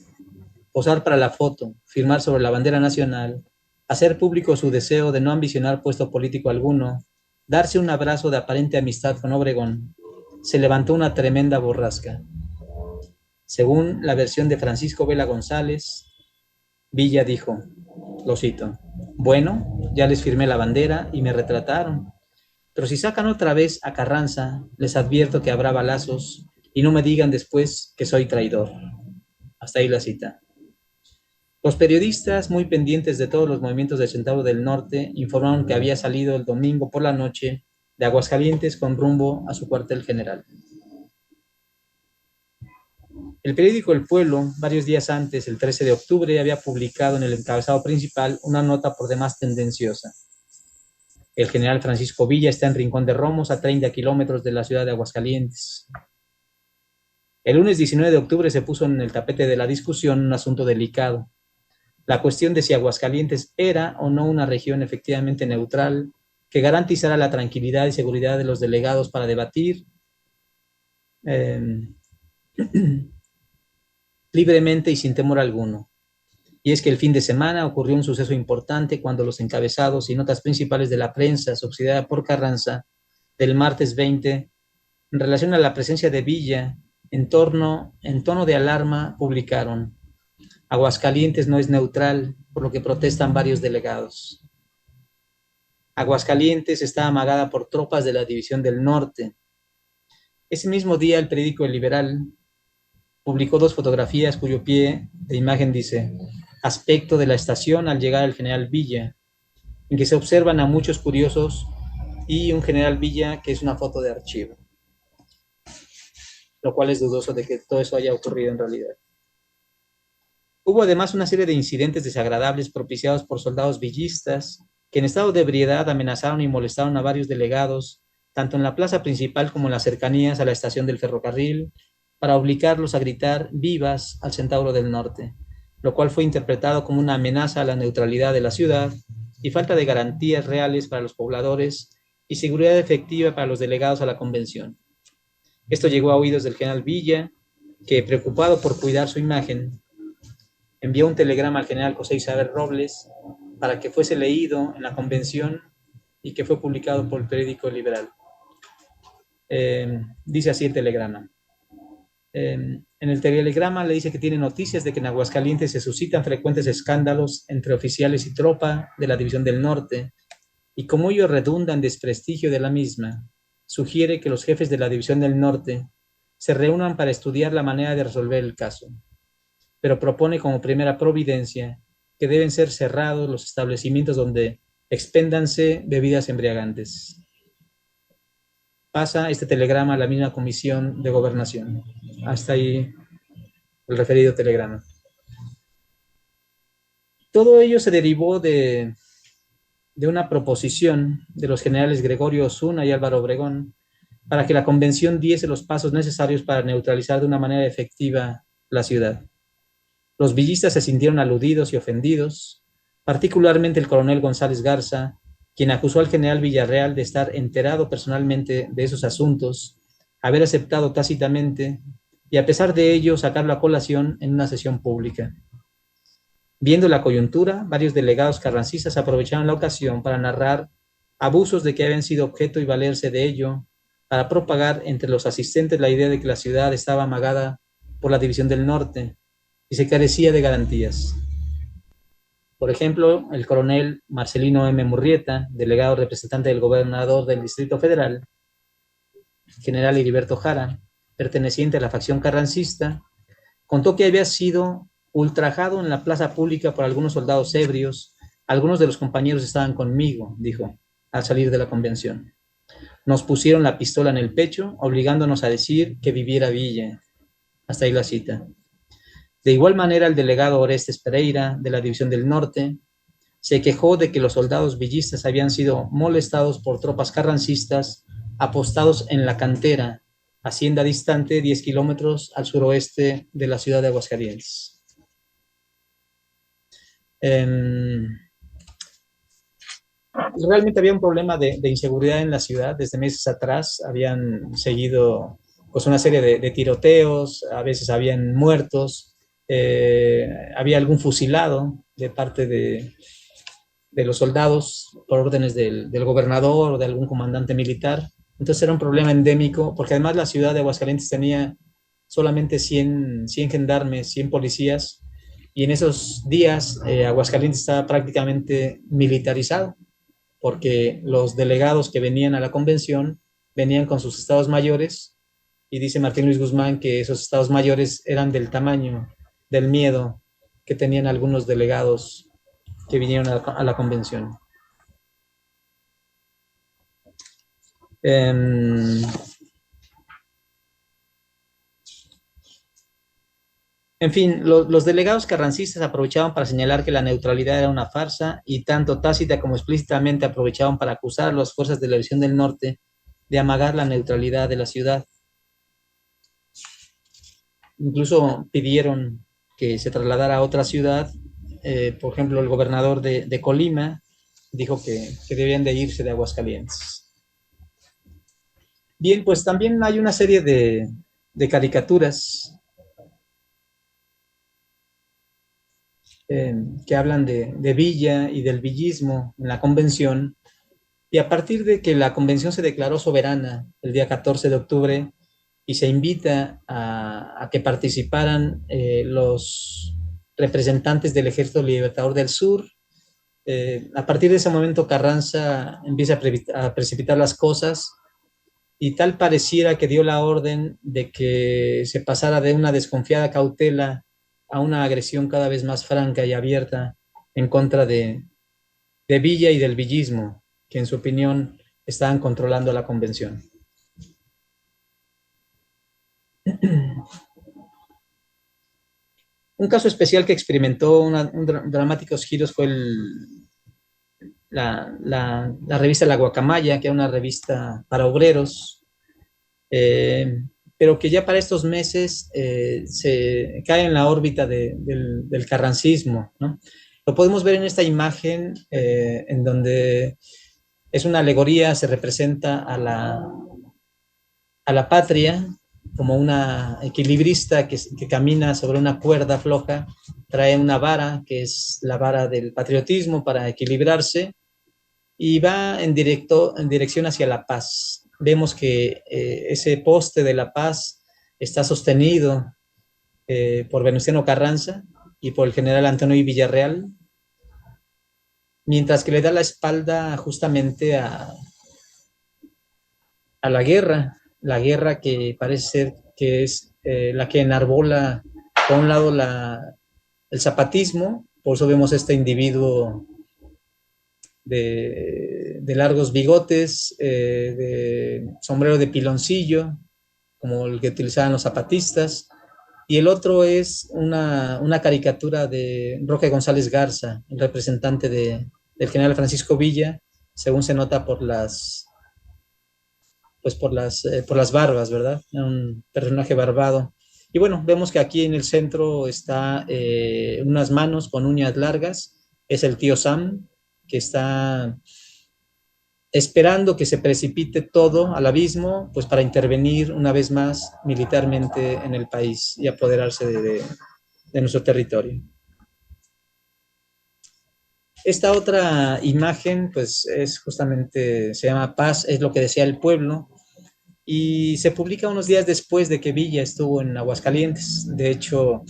posar para la foto, firmar sobre la bandera nacional, hacer público su deseo de no ambicionar puesto político alguno, darse un abrazo de aparente amistad con Obregón, se levantó una tremenda borrasca. Según la versión de Francisco Vela González, Villa dijo, lo cito, bueno, ya les firmé la bandera y me retrataron, pero si sacan otra vez a Carranza, les advierto que habrá balazos y no me digan después que soy traidor. Hasta ahí la cita. Los periodistas, muy pendientes de todos los movimientos del Centauro del Norte, informaron que había salido el domingo por la noche de Aguascalientes con rumbo a su cuartel general. El periódico El Pueblo, varios días antes, el 13 de octubre, había publicado en el encabezado principal una nota por demás tendenciosa. El general Francisco Villa está en Rincón de Romos, a 30 kilómetros de la ciudad de Aguascalientes. El lunes 19 de octubre se puso en el tapete de la discusión un asunto delicado. La cuestión de si Aguascalientes era o no una región efectivamente neutral que garantizara la tranquilidad y seguridad de los delegados para debatir libremente y sin temor alguno. Y es que el fin de semana ocurrió un suceso importante cuando los encabezados y notas principales de la prensa subsidiada por Carranza del martes 20, en relación a la presencia de Villa, en tono de alarma, publicaron: Aguascalientes no es neutral, por lo que protestan varios delegados. Aguascalientes está amagada por tropas de la División del Norte. Ese mismo día, el periódico El Liberal publicó dos fotografías cuyo pie de imagen dice: aspecto de la estación al llegar el general Villa, en que se observan a muchos curiosos y un general Villa que es una foto de archivo, lo cual es dudoso de que todo eso haya ocurrido en realidad. Hubo además una serie de incidentes desagradables propiciados por soldados villistas que en estado de ebriedad amenazaron y molestaron a varios delegados, tanto en la plaza principal como en las cercanías a la estación del ferrocarril, para obligarlos a gritar vivas al Centauro del Norte, lo cual fue interpretado como una amenaza a la neutralidad de la ciudad y falta de garantías reales para los pobladores y seguridad efectiva para los delegados a la convención. Esto llegó a oídos del general Villa, que, preocupado por cuidar su imagen, envió un telegrama al general José Isabel Robles para que fuese leído en la convención y que fue publicado por el periódico Liberal. Dice así el telegrama. En el telegrama le dice que tiene noticias de que en Aguascalientes se suscitan frecuentes escándalos entre oficiales y tropa de la División del Norte, y como ello redunda en desprestigio de la misma, sugiere que los jefes de la División del Norte se reúnan para estudiar la manera de resolver el caso, pero propone como primera providencia que deben ser cerrados los establecimientos donde expéndanse bebidas embriagantes. Pasa este telegrama a la misma Comisión de Gobernación. Hasta ahí el referido telegrama. Todo ello se derivó de una proposición de los generales Gregorio Osuna y Álvaro Obregón para que la convención diese los pasos necesarios para neutralizar de una manera efectiva la ciudad. Los villistas se sintieron aludidos y ofendidos, particularmente el coronel González Garza, quien acusó al general Villarreal de estar enterado personalmente de esos asuntos, haber aceptado tácitamente y a pesar de ello sacarlo a colación en una sesión pública. Viendo la coyuntura, varios delegados carrancistas aprovecharon la ocasión para narrar abusos de que habían sido objeto y valerse de ello para propagar entre los asistentes la idea de que la ciudad estaba amagada por la División del Norte y se carecía de garantías. Por ejemplo, el coronel Marcelino M. Murrieta, delegado representante del gobernador del Distrito Federal, general Heriberto Jara, perteneciente a la facción carrancista, contó que había sido ultrajado en la plaza pública por algunos soldados ebrios. Algunos de los compañeros estaban conmigo, dijo, al salir de la convención. Nos pusieron la pistola en el pecho, obligándonos a decir que viviera Villa. Hasta ahí la cita. De igual manera, el delegado Orestes Pereira, de la División del Norte, se quejó de que los soldados villistas habían sido molestados por tropas carrancistas apostados en La Cantera, hacienda distante 10 kilómetros al suroeste de la ciudad de Aguascalientes. Realmente había un problema de inseguridad en la ciudad. Desde meses atrás habían seguido pues, una serie de tiroteos, a veces habían muertos, había algún fusilado de parte de los soldados por órdenes del gobernador o de algún comandante militar. Entonces era un problema endémico, porque además la ciudad de Aguascalientes tenía solamente 100 gendarmes, 100 policías, y en esos días Aguascalientes estaba prácticamente militarizado, porque los delegados que venían a la convención venían con sus estados mayores, y dice Martín Luis Guzmán que esos estados mayores eran del tamaño del miedo que tenían algunos delegados que vinieron a la convención. En fin, los delegados carrancistas aprovechaban para señalar que la neutralidad era una farsa y tanto tácita como explícitamente aprovechaban para acusar a las fuerzas de la División del Norte de amagar la neutralidad de la ciudad. Incluso pidieron que se trasladara a otra ciudad. Por ejemplo, el gobernador de Colima dijo que debían de irse de Aguascalientes. Bien, pues también hay una serie de caricaturas que hablan de Villa y del villismo en la convención, y a partir de que la convención se declaró soberana el día 14 de octubre y se invita a que participaran los representantes del Ejército Libertador del Sur, a partir de ese momento Carranza empieza a precipitar las cosas y tal pareciera que dio la orden de que se pasara de una desconfiada cautela a una agresión cada vez más franca y abierta en contra de Villa y del villismo, que en su opinión estaban controlando la convención. Un caso especial que experimentó dramáticos giros fue la revista La Guacamaya, que era una revista para obreros. pero que ya para estos meses se cae en la órbita del carrancismo, ¿no? Lo podemos ver en esta imagen en donde es una alegoría, se representa a la patria como una equilibrista que camina sobre una cuerda floja, trae una vara, que es la vara del patriotismo para equilibrarse, y va en dirección hacia la paz. Vemos que ese poste de la paz está sostenido por Venustiano Carranza y por el general Antonio Villarreal, mientras que le da la espalda justamente a la guerra que parece ser que es la que enarbola, por un lado, el zapatismo, por eso vemos este individuo de largos bigotes, de sombrero de piloncillo, como el que utilizaban los zapatistas, y el otro es una caricatura de Roque González Garza, el representante del general Francisco Villa, según se nota por las barbas, ¿verdad? Un personaje barbado. Y bueno, vemos que aquí en el centro está unas manos con uñas largas, es el tío Sam, que está esperando que se precipite todo al abismo, pues para intervenir una vez más militarmente en el país y apoderarse de nuestro territorio. Esta otra imagen, pues es justamente, se llama Paz, es lo que decía el pueblo, y se publica unos días después de que Villa estuvo en Aguascalientes. De hecho,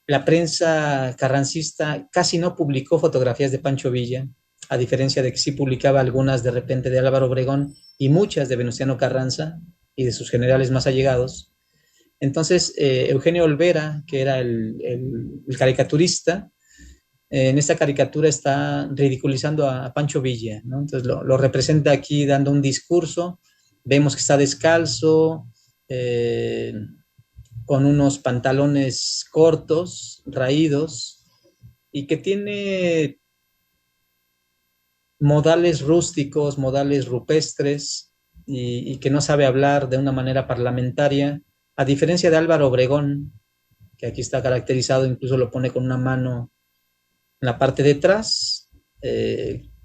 la prensa carrancista casi no publicó fotografías de Pancho Villa, a diferencia de que sí publicaba algunas de repente de Álvaro Obregón y muchas de Venustiano Carranza y de sus generales más allegados. Entonces, Eugenio Olvera, que era el caricaturista, en esta caricatura está ridiculizando a Pancho Villa, ¿no? Entonces lo representa aquí dando un discurso, vemos que está descalzo, con unos pantalones cortos, raídos, y que tiene modales rústicos, modales rupestres, y que no sabe hablar de una manera parlamentaria, a diferencia de Álvaro Obregón, que aquí está caracterizado, incluso lo pone con una mano en la parte de atrás,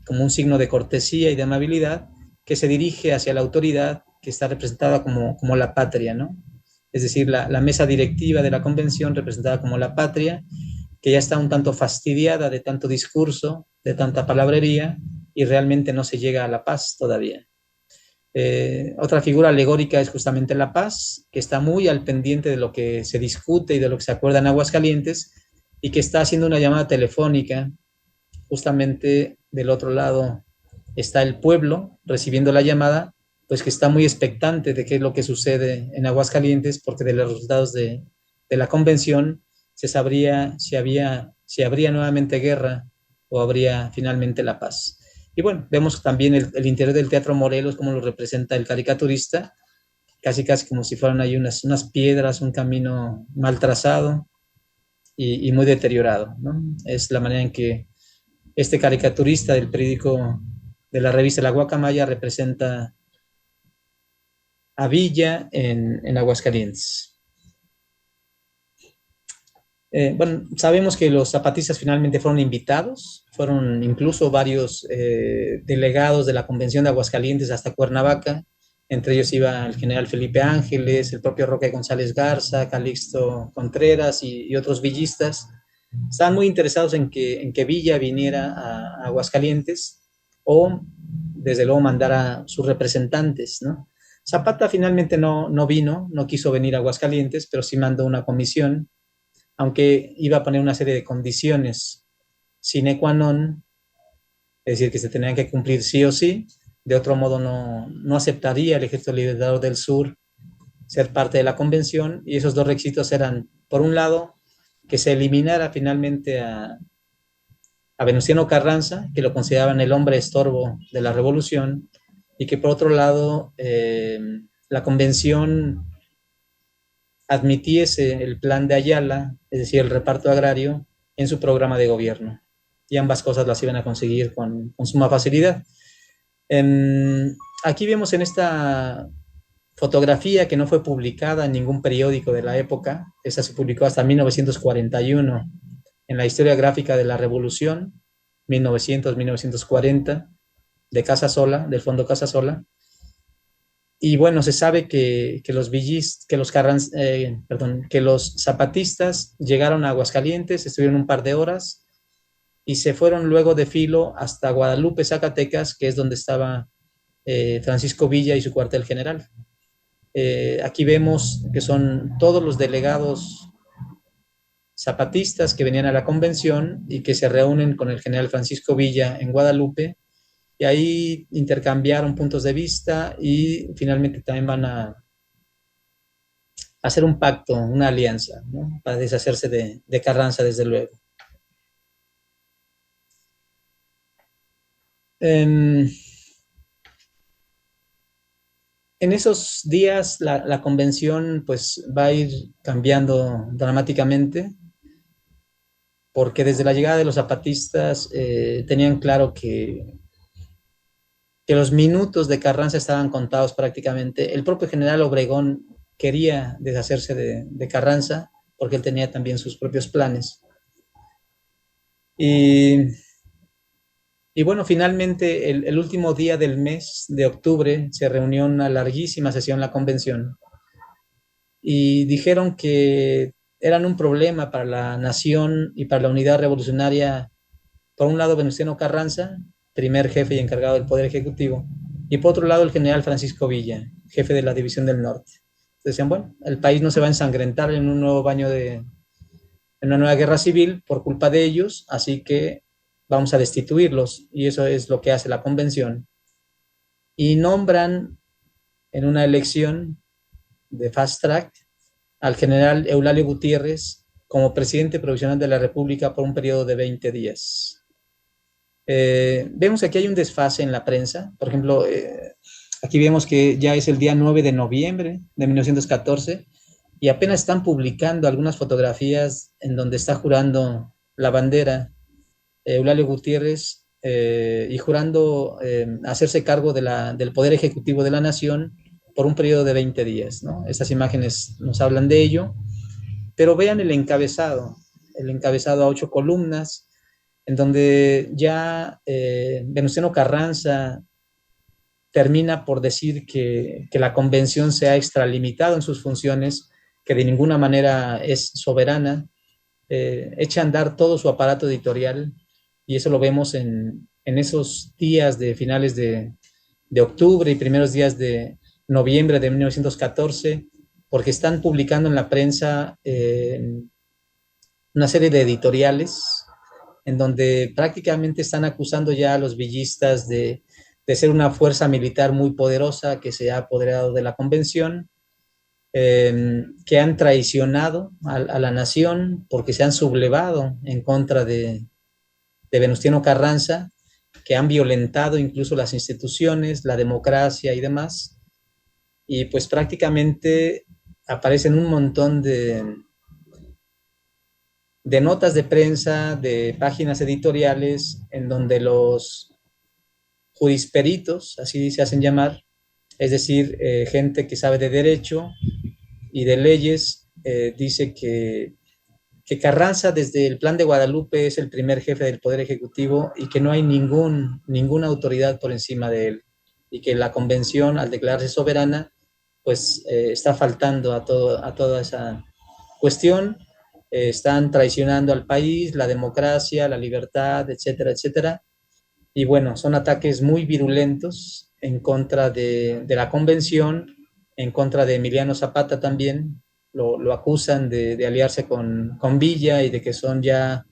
como un signo de cortesía y de amabilidad, que se dirige hacia la autoridad, que está representada como la patria, ¿no? Es decir, la mesa directiva de la convención representada como la patria, que ya está un tanto fastidiada de tanto discurso, de tanta palabrería, y realmente no se llega a la paz todavía. Otra figura alegórica es justamente la paz, que está muy al pendiente de lo que se discute y de lo que se acuerda en Aguascalientes, y que está haciendo una llamada telefónica. Justamente del otro lado está el pueblo recibiendo la llamada, pues que está muy expectante de qué es lo que sucede en Aguascalientes, porque de los resultados de la convención se sabría si habría nuevamente guerra o habría finalmente la paz. Y bueno, vemos también el interior del Teatro Morelos, como lo representa el caricaturista, casi como si fueran ahí unas piedras, un camino mal trazado y muy deteriorado, ¿no? Es la manera en que este caricaturista del periódico, de la revista La Guacamaya, representa a Villa en Aguascalientes. Bueno, sabemos que los zapatistas finalmente fueron invitados, fueron incluso varios delegados de la Convención de Aguascalientes hasta Cuernavaca, entre ellos iba el general Felipe Ángeles, el propio Roque González Garza, Calixto Contreras y otros villistas. Estaban muy interesados en que Villa viniera a Aguascalientes o, desde luego, mandara sus representantes, ¿no? Zapata finalmente no vino, no quiso venir a Aguascalientes, pero sí mandó una comisión, aunque iba a poner una serie de condiciones sine qua non, es decir, que se tenían que cumplir sí o sí. De otro modo no aceptaría el Ejército Libertador del Sur ser parte de la convención, y esos dos requisitos eran, por un lado, que se eliminara finalmente a Venustiano Carranza, que lo consideraban el hombre estorbo de la revolución, y que por otro lado la convención admitiese el plan de Ayala, es decir, el reparto agrario, en su programa de gobierno. Y ambas cosas las iban a conseguir con suma facilidad. Aquí vemos en esta fotografía que no fue publicada en ningún periódico de la época. Esa se publicó hasta 1941 en la Historia Gráfica de la Revolución, 1900-1940, de Casasola, del Fondo Casasola. Y bueno, se sabe que los zapatistas llegaron a Aguascalientes, estuvieron un par de horas y se fueron luego de filo hasta Guadalupe, Zacatecas, que es donde estaba Francisco Villa y su cuartel general. Aquí vemos que son todos los delegados zapatistas que venían a la convención y que se reúnen con el general Francisco Villa en Guadalupe, y ahí intercambiaron puntos de vista y finalmente también van a hacer un pacto, una alianza, ¿no? Para deshacerse de Carranza, desde luego. En esos días la convención pues va a ir cambiando dramáticamente, porque desde la llegada de los zapatistas tenían claro que los minutos de Carranza estaban contados prácticamente. El propio general Obregón quería deshacerse de Carranza porque él tenía también sus propios planes. Y bueno, finalmente el último día del mes de octubre se reunió una larguísima sesión la convención y dijeron que eran un problema para la nación y para la unidad revolucionaria, por un lado Venustiano Carranza, primer jefe y encargado del Poder Ejecutivo, y por otro lado el general Francisco Villa, jefe de la División del Norte. Decían, bueno, el país no se va a ensangrentar en un nuevo baño en una nueva guerra civil por culpa de ellos, así que vamos a destituirlos, y eso es lo que hace la convención. Y nombran en una elección de fast track al general Eulalio Gutiérrez como presidente provisional de la República por un periodo de 20 días. Vemos que aquí hay un desfase en la prensa. Por ejemplo, aquí vemos que ya es el día 9 de noviembre de 1914 y apenas están publicando algunas fotografías en donde está jurando la bandera Eulalio Gutiérrez y jurando hacerse cargo del Poder Ejecutivo de la Nación por un periodo de 20 días, ¿no? Estas imágenes nos hablan de ello, pero vean el encabezado a 8 columnas, en donde ya Venustiano Carranza termina por decir que la convención se ha extralimitado en sus funciones, que de ninguna manera es soberana, echa a andar todo su aparato editorial, y eso lo vemos en esos días de finales de octubre y primeros días de noviembre de 1914, porque están publicando en la prensa una serie de editoriales en donde prácticamente están acusando ya a los villistas de ser una fuerza militar muy poderosa que se ha apoderado de la convención, que han traicionado a la nación porque se han sublevado en contra de Venustiano Carranza, que han violentado incluso las instituciones, la democracia y demás. Y pues prácticamente aparecen un montón de notas de prensa, de páginas editoriales, en donde los jurisperitos, así se hacen llamar, es decir, gente que sabe de derecho y de leyes, dice que Carranza desde el Plan de Guadalupe es el primer jefe del Poder Ejecutivo y que no hay ninguna autoridad por encima de él, y que la convención, al declararse soberana, pues está faltando a toda esa cuestión. Están traicionando al país, la democracia, la libertad, etcétera, etcétera. Y bueno, son ataques muy virulentos en contra de la convención, en contra de Emiliano Zapata también. Lo acusan de aliarse con Villa y de que son ya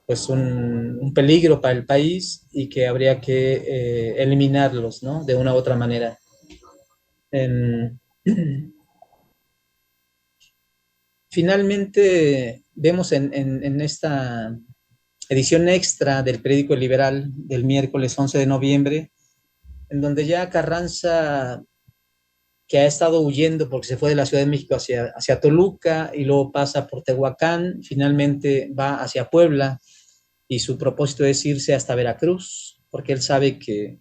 pues un peligro para el país y que habría que eliminarlos, ¿no? De una u otra manera. Finalmente vemos en esta edición extra del periódico El Liberal del miércoles 11 de noviembre, en donde ya Carranza, que ha estado huyendo porque se fue de la Ciudad de México hacia Toluca y luego pasa por Tehuacán, finalmente va hacia Puebla, y su propósito es irse hasta Veracruz, porque él sabe que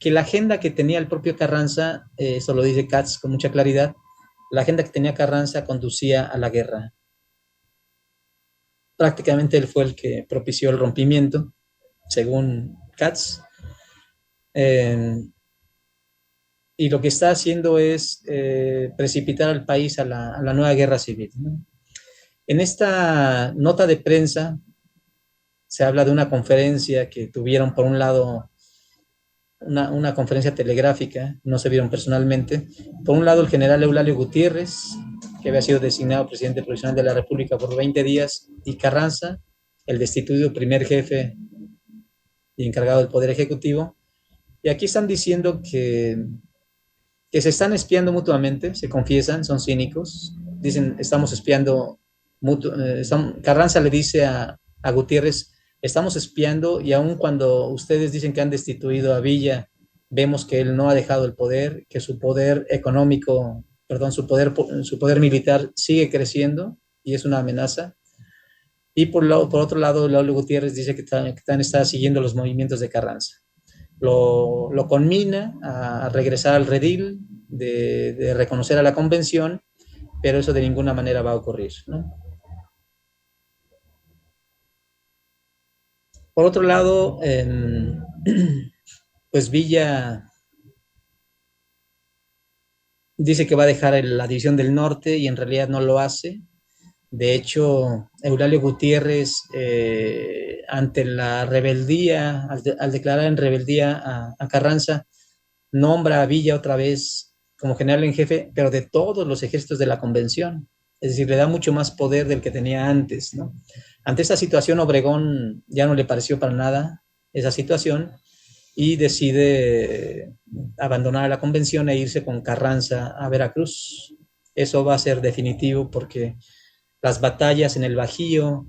que la agenda que tenía el propio Carranza, eso lo dice Katz con mucha claridad, la agenda que tenía Carranza conducía a la guerra. Prácticamente él fue el que propició el rompimiento, según Katz. Y lo que está haciendo es precipitar al país a la nueva guerra civil, ¿no? En esta nota de prensa se habla de una conferencia que tuvieron, por un lado, una conferencia telegráfica, no se vieron personalmente. Por un lado, el general Eulalio Gutiérrez, que había sido designado presidente provisional de la República por 20 días, y Carranza, el destituido primer jefe y encargado del Poder Ejecutivo. Y aquí están diciendo que se están espiando mutuamente, se confiesan, son cínicos, dicen, estamos espiando, Carranza le dice a Gutiérrez, estamos espiando, y aun cuando ustedes dicen que han destituido a Villa, vemos que él no ha dejado el poder, que su poder económico, perdón, su poder militar sigue creciendo y es una amenaza. Y por otro lado, Lauro Gutiérrez dice que también está siguiendo los movimientos de Carranza. Lo conmina a regresar al redil, de reconocer a la convención, pero eso de ninguna manera va a ocurrir, ¿no? Por otro lado, pues Villa dice que va a dejar la división del norte y en realidad no lo hace. De hecho, Eulalio Gutiérrez, ante la rebeldía, al declarar en rebeldía a Carranza, nombra a Villa otra vez como general en jefe, pero de todos los ejércitos de la convención. Es decir, le da mucho más poder del que tenía antes, ¿no? Ante esta situación, Obregón ya no le pareció para nada esa situación y decide abandonar la convención e irse con Carranza a Veracruz. Eso va a ser definitivo porque las batallas en el Bajío,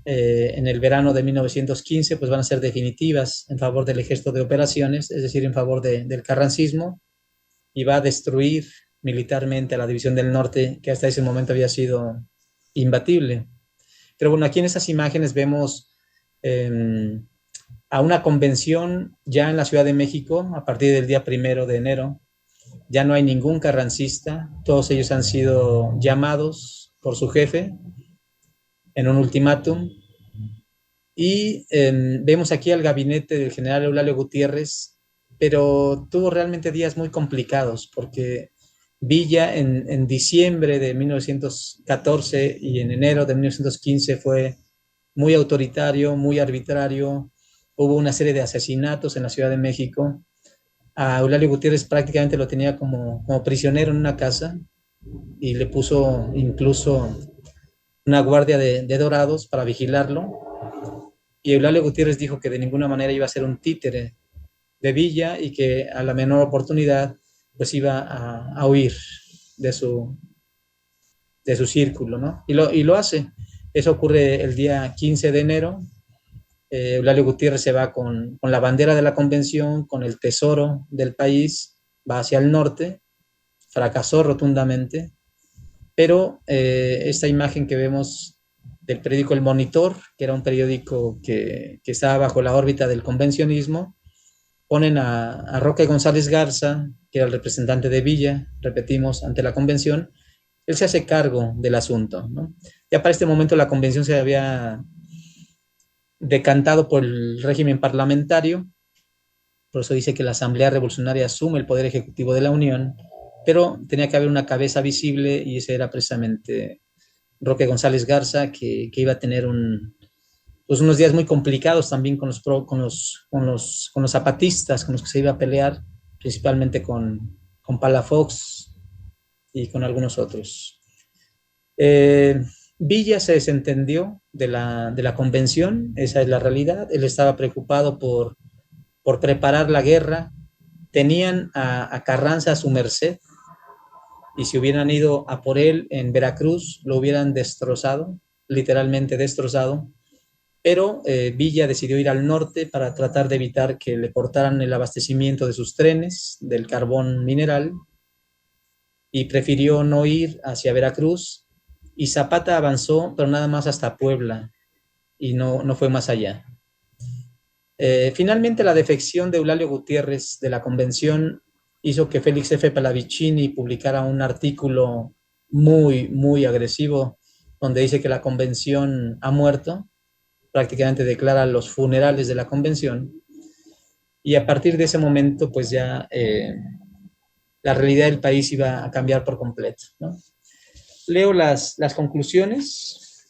en el verano de 1915, pues van a ser definitivas en favor del ejército de operaciones, es decir, en favor del carrancismo, y va a destruir militarmente a la División del Norte, que hasta ese momento había sido imbatible. Pero bueno, aquí en esas imágenes vemos a una convención ya en la Ciudad de México a partir del día 1 de enero. Ya no hay ningún carrancista, todos ellos han sido llamados por su jefe en un ultimátum. Y vemos aquí al gabinete del general Eulalio Gutiérrez, pero tuvo realmente días muy complicados porque Villa en diciembre de 1914 y en enero de 1915 fue muy autoritario, muy arbitrario. Hubo una serie de asesinatos en la Ciudad de México. A Eulalio Gutiérrez prácticamente lo tenía como prisionero en una casa y le puso incluso una guardia de dorados para vigilarlo. Y Eulalio Gutiérrez dijo que de ninguna manera iba a ser un títere de Villa y que a la menor oportunidad pues iba a huir de su círculo, ¿no? Y lo hace. Eso ocurre el día 15 de enero. Eulalio Gutiérrez se va con la bandera de la convención, con el tesoro del país, va hacia el norte, fracasó rotundamente, pero esta imagen que vemos del periódico El Monitor, que era un periódico que estaba bajo la órbita del convencionismo, ponen a Roque González Garza, que era el representante de Villa, repetimos, ante la convención. Él se hace cargo del asunto, ¿no? Ya para este momento la convención se había decantado por el régimen parlamentario, por eso dice que la Asamblea Revolucionaria asume el poder ejecutivo de la Unión, pero tenía que haber una cabeza visible y ese era precisamente Roque González Garza, que iba a tener pues unos días muy complicados también con los zapatistas, con los que se iba a pelear, principalmente con Palafox y con algunos otros. Villa se desentendió de la convención, esa es la realidad. Él estaba preocupado por preparar la guerra. Tenían a Carranza a su merced, y si hubieran ido a por él en Veracruz, lo hubieran destrozado, literalmente destrozado. Pero Villa decidió ir al norte para tratar de evitar que le cortaran el abastecimiento de sus trenes, del carbón mineral, y prefirió no ir hacia Veracruz, y Zapata avanzó, pero nada más hasta Puebla, y no fue más allá. Finalmente, la defección de Eulalio Gutiérrez de la convención hizo que Félix F. Pallavicini publicara un artículo muy agresivo, donde dice que la convención ha muerto, prácticamente declara los funerales de la convención, y a partir de ese momento, pues ya la realidad del país iba a cambiar por completo, ¿no? Leo las conclusiones.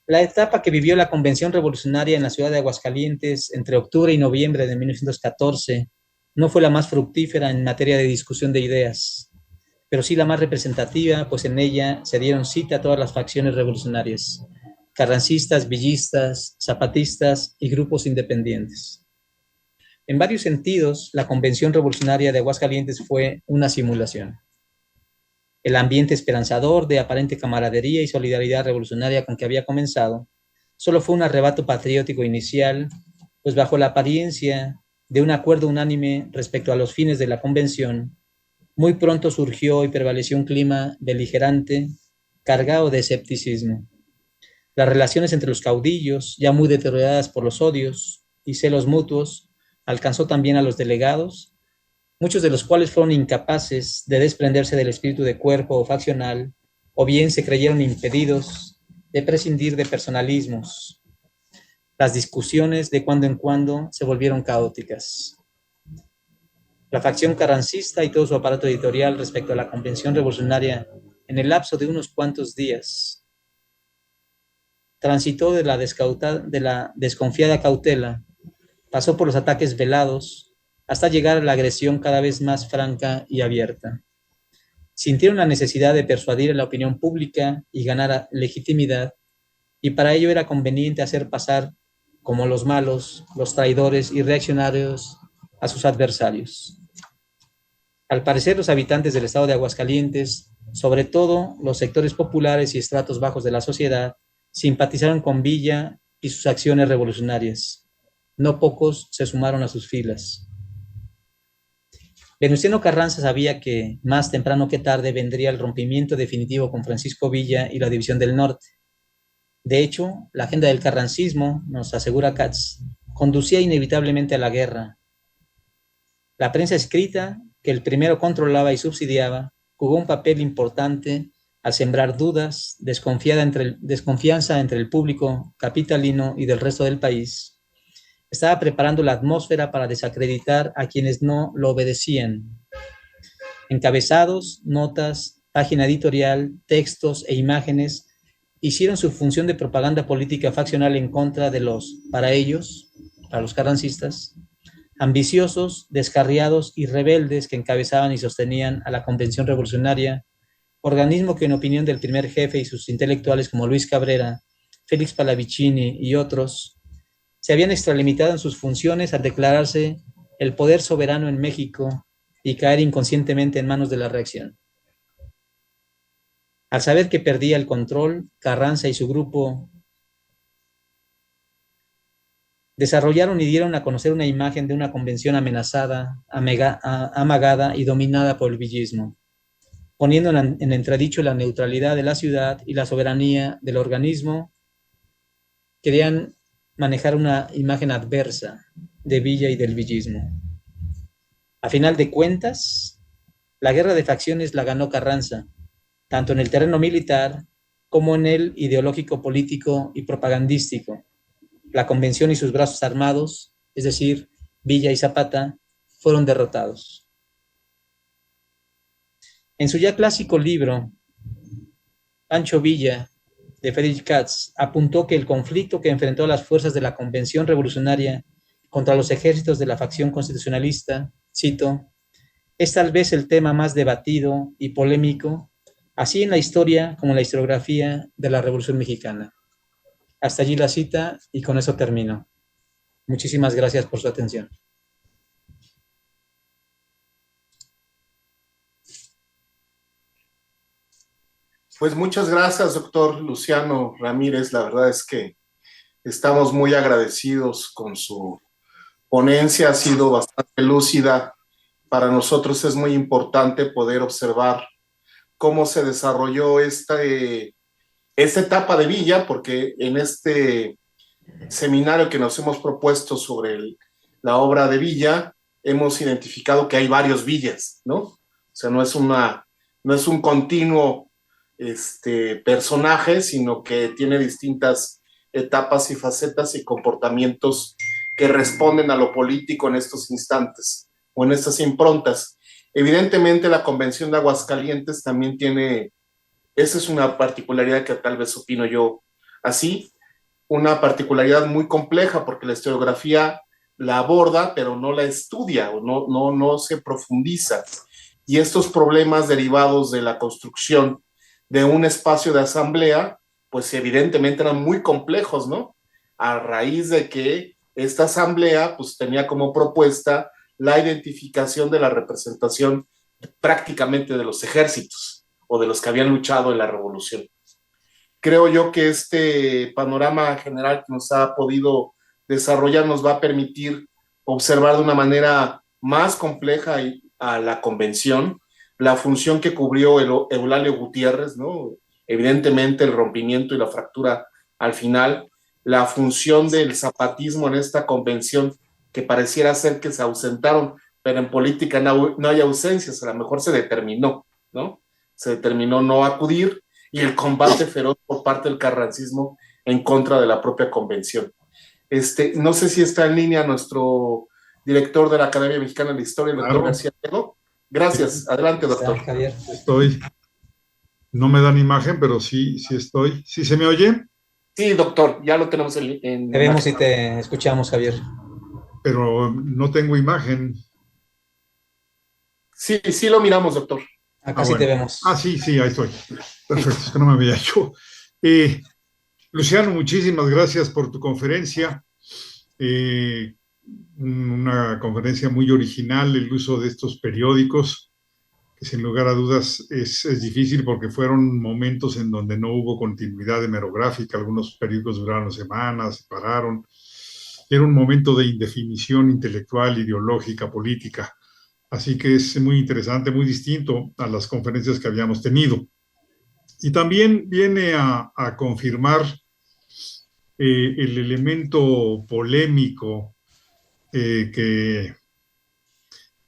La etapa que vivió la Convención Revolucionaria en la ciudad de Aguascalientes entre octubre y noviembre de 1914 no fue la más fructífera en materia de discusión de ideas, pero sí la más representativa, pues en ella se dieron cita a todas las facciones revolucionarias, carrancistas, villistas, zapatistas y grupos independientes. En varios sentidos, la Convención Revolucionaria de Aguascalientes fue una simulación. El ambiente esperanzador de aparente camaradería y solidaridad revolucionaria con que había comenzado solo fue un arrebato patriótico inicial, pues bajo la apariencia de un acuerdo unánime respecto a los fines de la convención, muy pronto surgió y prevaleció un clima beligerante, cargado de escepticismo. Las relaciones entre los caudillos, ya muy deterioradas por los odios y celos mutuos, alcanzó también a los delegados, muchos de los cuales fueron incapaces de desprenderse del espíritu de cuerpo o faccional, o bien se creyeron impedidos de prescindir de personalismos. Las discusiones de cuando en cuando se volvieron caóticas. La facción carrancista y todo su aparato editorial respecto a la convención revolucionaria en el lapso de unos cuantos días transitó de la desconfiada cautela, pasó por los ataques velados, hasta llegar a la agresión cada vez más franca y abierta. Sintieron la necesidad de persuadir a la opinión pública y ganar legitimidad, y para ello era conveniente hacer pasar como los malos, los traidores y reaccionarios a sus adversarios. Al parecer, los habitantes del estado de Aguascalientes, sobre todo los sectores populares y estratos bajos de la sociedad, simpatizaron con Villa y sus acciones revolucionarias. No pocos se sumaron a sus filas. Venustiano Carranza sabía que más temprano que tarde vendría el rompimiento definitivo con Francisco Villa y la División del Norte. De hecho, la agenda del carrancismo, nos asegura Katz, conducía inevitablemente a la guerra. La prensa escrita, que el primero controlaba y subsidiaba, jugó un papel importante al sembrar dudas, desconfianza entre el público capitalino y del resto del país. Estaba preparando la atmósfera para desacreditar a quienes no lo obedecían. Encabezados, notas, página editorial, textos e imágenes hicieron su función de propaganda política faccional en contra de los, para ellos, para los carrancistas, ambiciosos, descarriados y rebeldes que encabezaban y sostenían a la Convención Revolucionaria, organismo que en opinión del primer jefe y sus intelectuales como Luis Cabrera, Félix Pallavicini y otros, se habían extralimitado en sus funciones al declararse el poder soberano en México y caer inconscientemente en manos de la reacción. Al saber que perdía el control, Carranza y su grupo desarrollaron y dieron a conocer una imagen de una convención amenazada, amagada y dominada por el villismo, poniendo en entredicho la neutralidad de la ciudad y la soberanía del organismo. Querían manejar una imagen adversa de Villa y del villismo. A final de cuentas, la guerra de facciones la ganó Carranza, tanto en el terreno militar como en el ideológico, político y propagandístico. La convención y sus brazos armados, es decir, Villa y Zapata, fueron derrotados. En su ya clásico libro, Pancho Villa, de Friedrich Katz, apuntó que el conflicto que enfrentó a las fuerzas de la Convención Revolucionaria contra los ejércitos de la facción constitucionalista, cito, es tal vez el tema más debatido y polémico, así en la historia como en la historiografía de la Revolución Mexicana. Hasta allí la cita y con eso termino. Muchísimas gracias por su atención. Pues muchas gracias, doctor Luciano Ramírez. La verdad es que estamos muy agradecidos con su ponencia. Ha sido bastante lúcida. Para nosotros es muy importante poder observar cómo se desarrolló esta etapa de Villa, porque en este seminario que nos hemos propuesto sobre la obra de Villa, hemos identificado que hay varios Villas, ¿no? O sea, no es un continuo personaje, sino que tiene distintas etapas y facetas y comportamientos que responden a lo político en estos instantes o en estas improntas. Evidentemente, la Convención de Aguascalientes también tiene, esa es una particularidad que tal vez opino yo así, una particularidad muy compleja porque la historiografía la aborda, pero no la estudia o no se profundiza. Y estos problemas derivados de la construcción de un espacio de asamblea, pues evidentemente eran muy complejos, ¿no? A raíz de que esta asamblea pues tenía como propuesta la identificación de la representación prácticamente de los ejércitos o de los que habían luchado en la revolución. Creo yo que este panorama general que nos ha podido desarrollar nos va a permitir observar de una manera más compleja a la convención, la función que cubrió Eulalio Gutiérrez, ¿no? Evidentemente el rompimiento y la fractura al final, la función del zapatismo en esta convención, que pareciera ser que se ausentaron, pero en política no hay ausencias, a lo mejor se determinó, ¿no? Se determinó no acudir, y el combate feroz por parte del carrancismo en contra de la propia convención. No sé si está en línea nuestro director de la Academia Mexicana de la Historia, el doctor García Diego. Gracias, adelante, doctor. Javier. Estoy. No me dan imagen, pero sí estoy. ¿Sí se me oye? Sí, doctor, ya lo tenemos en Te vemos y te escuchamos, Javier. Pero no tengo imagen. Sí, sí lo miramos, doctor. Acá sí te vemos. Sí, ahí estoy. Perfecto, es que no me veía yo. Luciano, muchísimas gracias por tu conferencia. Una conferencia muy original, el uso de estos periódicos, que sin lugar a dudas es difícil porque fueron momentos en donde no hubo continuidad hemerográfica, algunos periódicos duraron semanas, se pararon. Era un momento de indefinición intelectual, ideológica, política. Así que es muy interesante, muy distinto a las conferencias que habíamos tenido. Y también viene a confirmar el elemento polémico que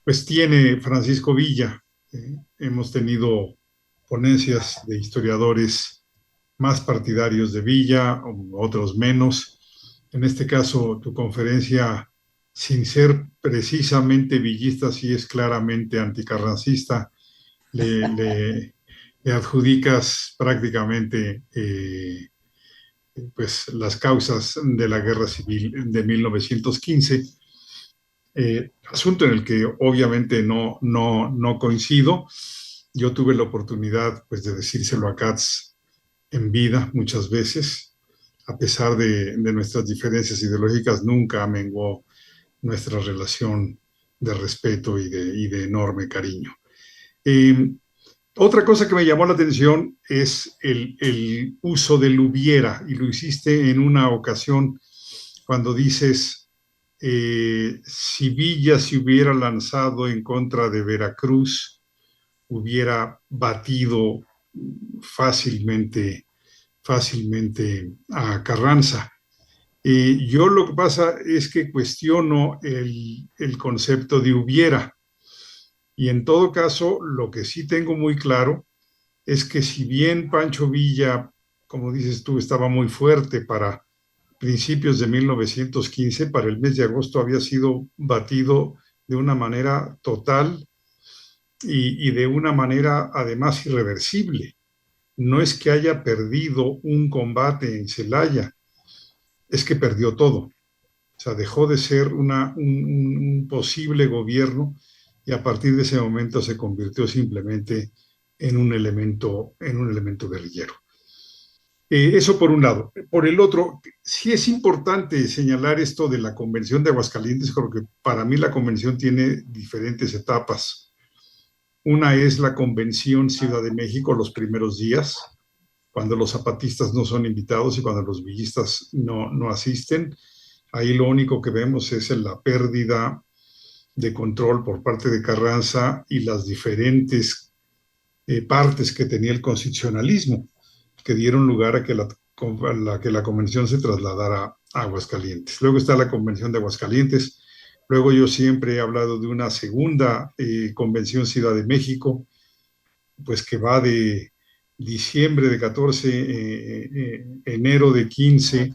pues tiene Francisco Villa. Hemos tenido ponencias de historiadores más partidarios de Villa, otros menos. En este caso, tu conferencia, sin ser precisamente villista, sí es claramente anticarrancista. Le adjudicas prácticamente pues, las causas de la guerra civil de 1915, asunto en el que obviamente no coincido. Yo tuve la oportunidad pues, de decírselo a Katz en vida muchas veces. A pesar de nuestras diferencias ideológicas, nunca menguó nuestra relación de respeto y de enorme cariño. Otra cosa que me llamó la atención es el uso del hubiera, y lo hiciste en una ocasión cuando dices, si Villa se hubiera lanzado en contra de Veracruz, hubiera batido fácilmente a Carranza. Yo lo que pasa es que cuestiono el concepto de hubiera. Y en todo caso, lo que sí tengo muy claro es que si bien Pancho Villa, como dices tú, estaba muy fuerte para principios de 1915, para el mes de agosto había sido batido de una manera total y de una manera además irreversible. No es que haya perdido un combate en Celaya, es que perdió todo. O sea, dejó de ser un posible gobierno y a partir de ese momento se convirtió simplemente en un elemento guerrillero. Eso por un lado. Por el otro, sí es importante señalar esto de la Convención de Aguascalientes, porque para mí la convención tiene diferentes etapas. Una es la Convención Ciudad de México, los primeros días, cuando los zapatistas no son invitados y cuando los villistas no asisten. Ahí lo único que vemos es la pérdida de control por parte de Carranza y las diferentes partes que tenía el constitucionalismo. que dieron lugar a que la convención se trasladara a Aguascalientes. Luego está la convención de Aguascalientes. Luego yo siempre he hablado de una segunda convención Ciudad de México, pues que va de diciembre de 14, enero de 15,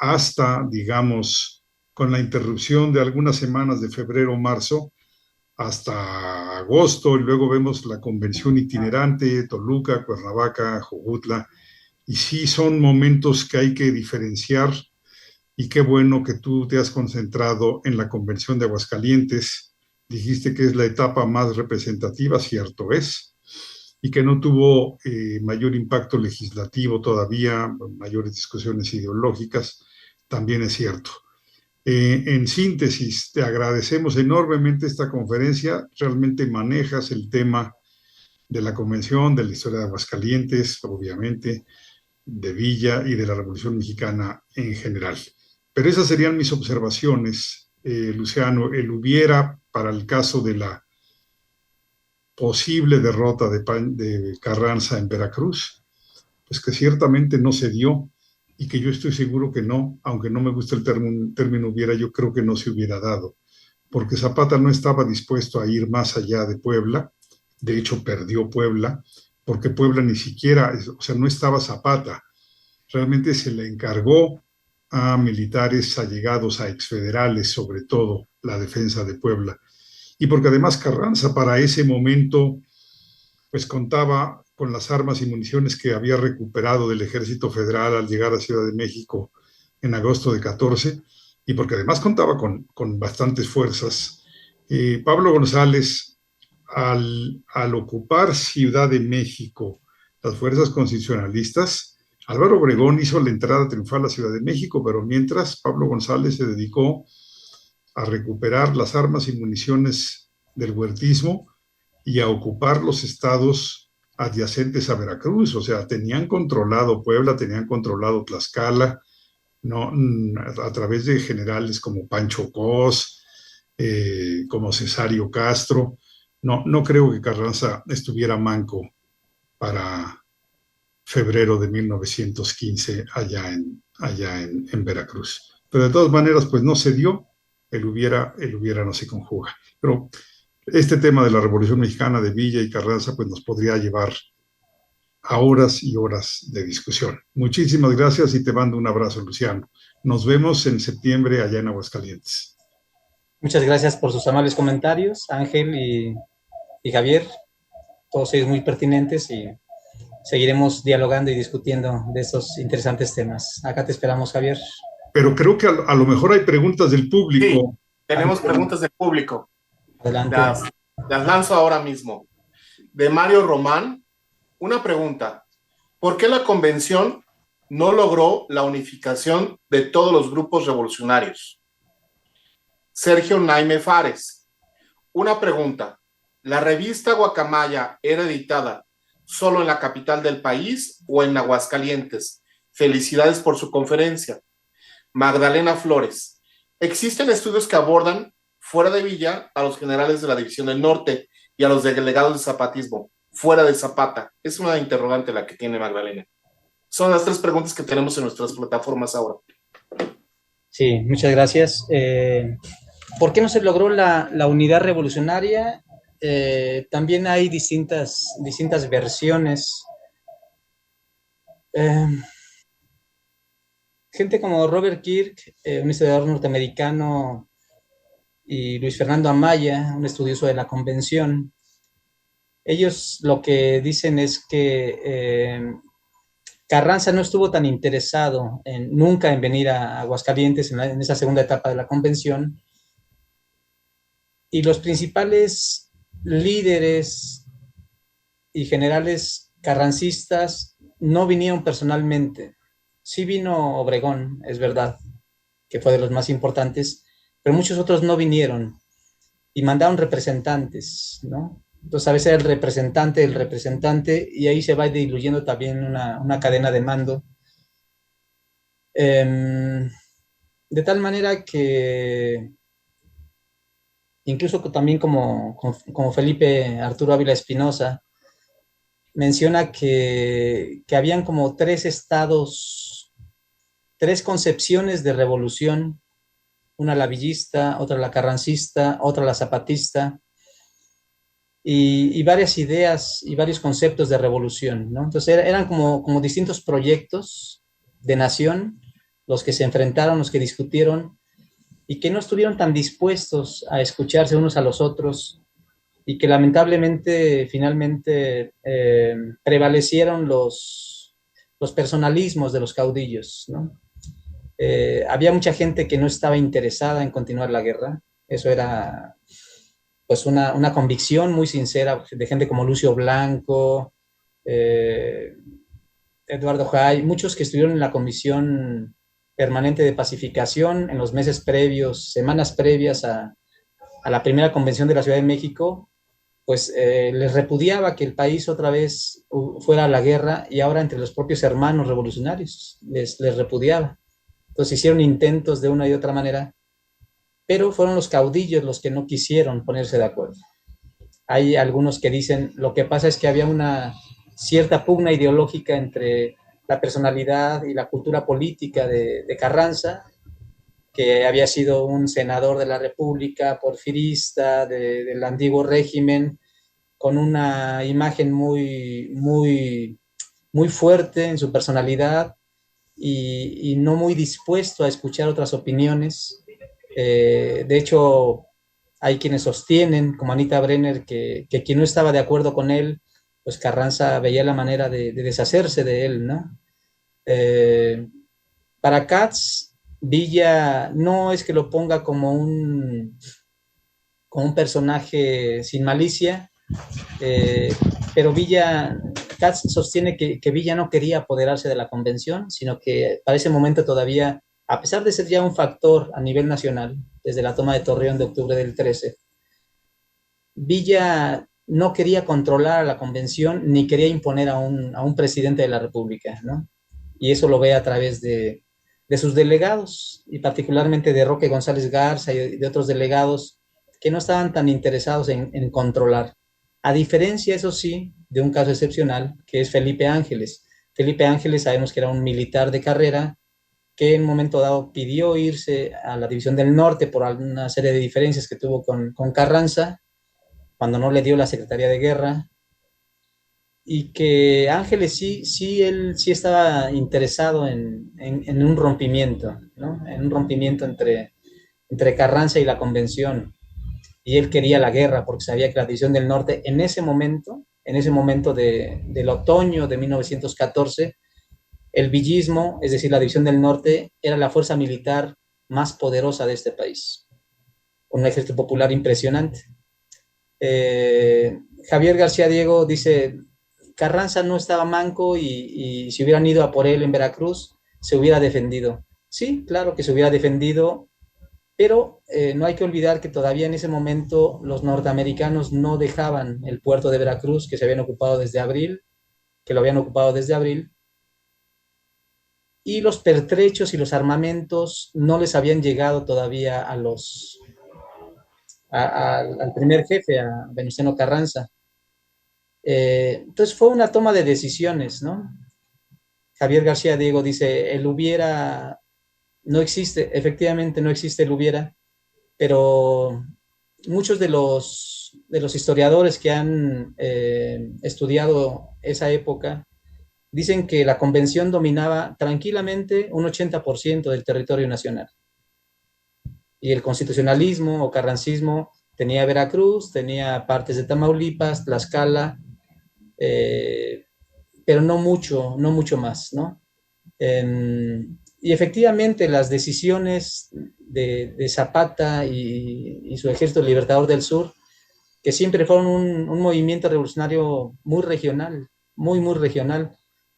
hasta, digamos, con la interrupción de algunas semanas de febrero o marzo, hasta agosto, y luego vemos la convención itinerante, Toluca, Cuernavaca, Jojutla, y sí son momentos que hay que diferenciar, y qué bueno que tú te has concentrado en la convención de Aguascalientes. Dijiste que es la etapa más representativa, cierto es, y que no tuvo mayor impacto legislativo todavía, mayores discusiones ideológicas, también es cierto. En síntesis, te agradecemos enormemente esta conferencia. Realmente manejas el tema de la convención, de la historia de Aguascalientes, obviamente, de Villa y de la Revolución Mexicana en general. Pero esas serían mis observaciones, Luciano. El hubiera, para el caso de la posible derrota de Carranza en Veracruz, pues que ciertamente no se dio, y que yo estoy seguro que no, aunque no me gusta el término hubiera, yo creo que no se hubiera dado, porque Zapata no estaba dispuesto a ir más allá de Puebla. De hecho perdió Puebla, porque Puebla ni siquiera, o sea, no estaba Zapata, realmente se le encargó a militares allegados a exfederales, sobre todo la defensa de Puebla, y porque además Carranza para ese momento pues contaba con las armas y municiones que había recuperado del Ejército Federal al llegar a Ciudad de México en agosto de 14, y porque además contaba con bastantes fuerzas. Pablo González, al ocupar Ciudad de México, las fuerzas constitucionalistas, Álvaro Obregón hizo la entrada triunfal a Ciudad de México, pero mientras Pablo González se dedicó a recuperar las armas y municiones del huertismo y a ocupar los estados adyacentes a Veracruz. O sea, tenían controlado Puebla, tenían controlado Tlaxcala, ¿no? A través de generales como Pancho Cos, como Cesario Castro. No, no creo que Carranza estuviera manco para febrero de 1915 allá en Veracruz. Pero de todas maneras, pues no se dio, el hubiera no se conjuga. Pero este tema de la Revolución Mexicana de Villa y Carranza, pues nos podría llevar a horas y horas de discusión. Muchísimas gracias y te mando un abrazo, Luciano. Nos vemos en septiembre allá en Aguascalientes. Muchas gracias por sus amables comentarios, Ángel y Javier, todos ellos muy pertinentes, y seguiremos dialogando y discutiendo de estos interesantes temas. Acá te esperamos, Javier. Pero creo que a lo mejor hay preguntas del público. Sí, tenemos preguntas del público. Adelante. Las lanzo ahora mismo. De Mario Román, una pregunta. ¿Por qué la convención no logró la unificación de todos los grupos revolucionarios? Sergio Naime Fares, una pregunta. ¿La revista Guacamaya era editada solo en la capital del país o en Aguascalientes? Felicidades por su conferencia. Magdalena Flores, ¿existen estudios que abordan fuera de Villa a los generales de la División del Norte y a los delegados de zapatismo fuera de Zapata? Es una interrogante la que tiene Magdalena. Son las 3 preguntas que tenemos en nuestras plataformas ahora. Sí, muchas gracias. ¿Por qué no se logró la unidad revolucionaria? También hay distintas versiones. Gente como Robert Kirk, un historiador norteamericano, y Luis Fernando Amaya, un estudioso de la convención, ellos lo que dicen es que Carranza no estuvo tan interesado nunca en venir a Aguascalientes en esa segunda etapa de la convención, y los principales líderes y generales carrancistas no vinieron personalmente. Sí vino Obregón, es verdad, que fue de los más importantes, pero muchos otros no vinieron y mandaron representantes, ¿no? Entonces a veces el representante, y ahí se va diluyendo también una cadena de mando. De tal manera que incluso también como Felipe Arturo Ávila Espinosa, menciona que habían como tres estados, tres concepciones de revolución, una la villista, otra la carrancista, otra la zapatista, y varias ideas y varios conceptos de revolución, ¿no? Entonces eran como distintos proyectos de nación, los que se enfrentaron, los que discutieron, y que no estuvieron tan dispuestos a escucharse unos a los otros, y que lamentablemente finalmente prevalecieron los personalismos de los caudillos, ¿no? Había mucha gente que no estaba interesada en continuar la guerra. Eso era pues una convicción muy sincera de gente como Lucio Blanco, Eduardo Jay, muchos que estuvieron en la Comisión Permanente de Pacificación en los meses previos, semanas previas a la primera convención de la Ciudad de México, pues les repudiaba que el país otra vez fuera a la guerra, y ahora entre los propios hermanos revolucionarios les repudiaba. Entonces hicieron intentos de una y otra manera, pero fueron los caudillos los que no quisieron ponerse de acuerdo. Hay algunos que dicen, lo que pasa es que había una cierta pugna ideológica entre la personalidad y la cultura política de Carranza, que había sido un senador de la República, porfirista, del antiguo régimen, con una imagen muy fuerte en su personalidad, y no muy dispuesto a escuchar otras opiniones. De hecho, hay quienes sostienen, como Anita Brenner, que quien no estaba de acuerdo con él, pues Carranza veía la manera de deshacerse de él, ¿no? Para Katz, Villa no es que lo ponga como un personaje sin malicia, pero Katz sostiene que Villa no quería apoderarse de la convención, sino que para ese momento todavía, a pesar de ser ya un factor a nivel nacional, desde la toma de Torreón de octubre del 13, Villa no quería controlar a la convención ni quería imponer a un presidente de la República, ¿no? Y eso lo ve a través de sus delegados, y particularmente de Roque González Garza y de otros delegados que no estaban tan interesados en controlar. A diferencia, eso sí, de un caso excepcional, que es Felipe Ángeles. Felipe Ángeles sabemos que era un militar de carrera que en un momento dado pidió irse a la División del Norte por una serie de diferencias que tuvo con Carranza, cuando no le dio la Secretaría de Guerra, y que Ángeles él sí estaba interesado en un rompimiento, ¿no? En un rompimiento entre Carranza y la Convención, y él quería la guerra porque sabía que la División del Norte en ese momento del otoño de 1914, el villismo, es decir, la División del Norte, era la fuerza militar más poderosa de este país, con un ejército popular impresionante. Javier García Diego dice, Carranza no estaba manco, y si hubieran ido a por él en Veracruz, se hubiera defendido. Sí, claro que se hubiera defendido, pero no hay que olvidar que todavía en ese momento los norteamericanos no dejaban el puerto de Veracruz, que lo habían ocupado desde abril, y los pertrechos y los armamentos no les habían llegado todavía al primer jefe, a Venustiano Carranza. Entonces fue una toma de decisiones, ¿no? Javier García Diego dice, el hubiera no existe, efectivamente no existe el hubiera, pero muchos de los historiadores que han estudiado esa época dicen que la convención dominaba tranquilamente un 80% del territorio nacional, y el constitucionalismo o carrancismo tenía Veracruz, tenía partes de Tamaulipas, Tlaxcala, pero no mucho más, ¿no? Y efectivamente las decisiones de Zapata y su Ejército Libertador del Sur, que siempre fueron un movimiento revolucionario muy regional, muy regional.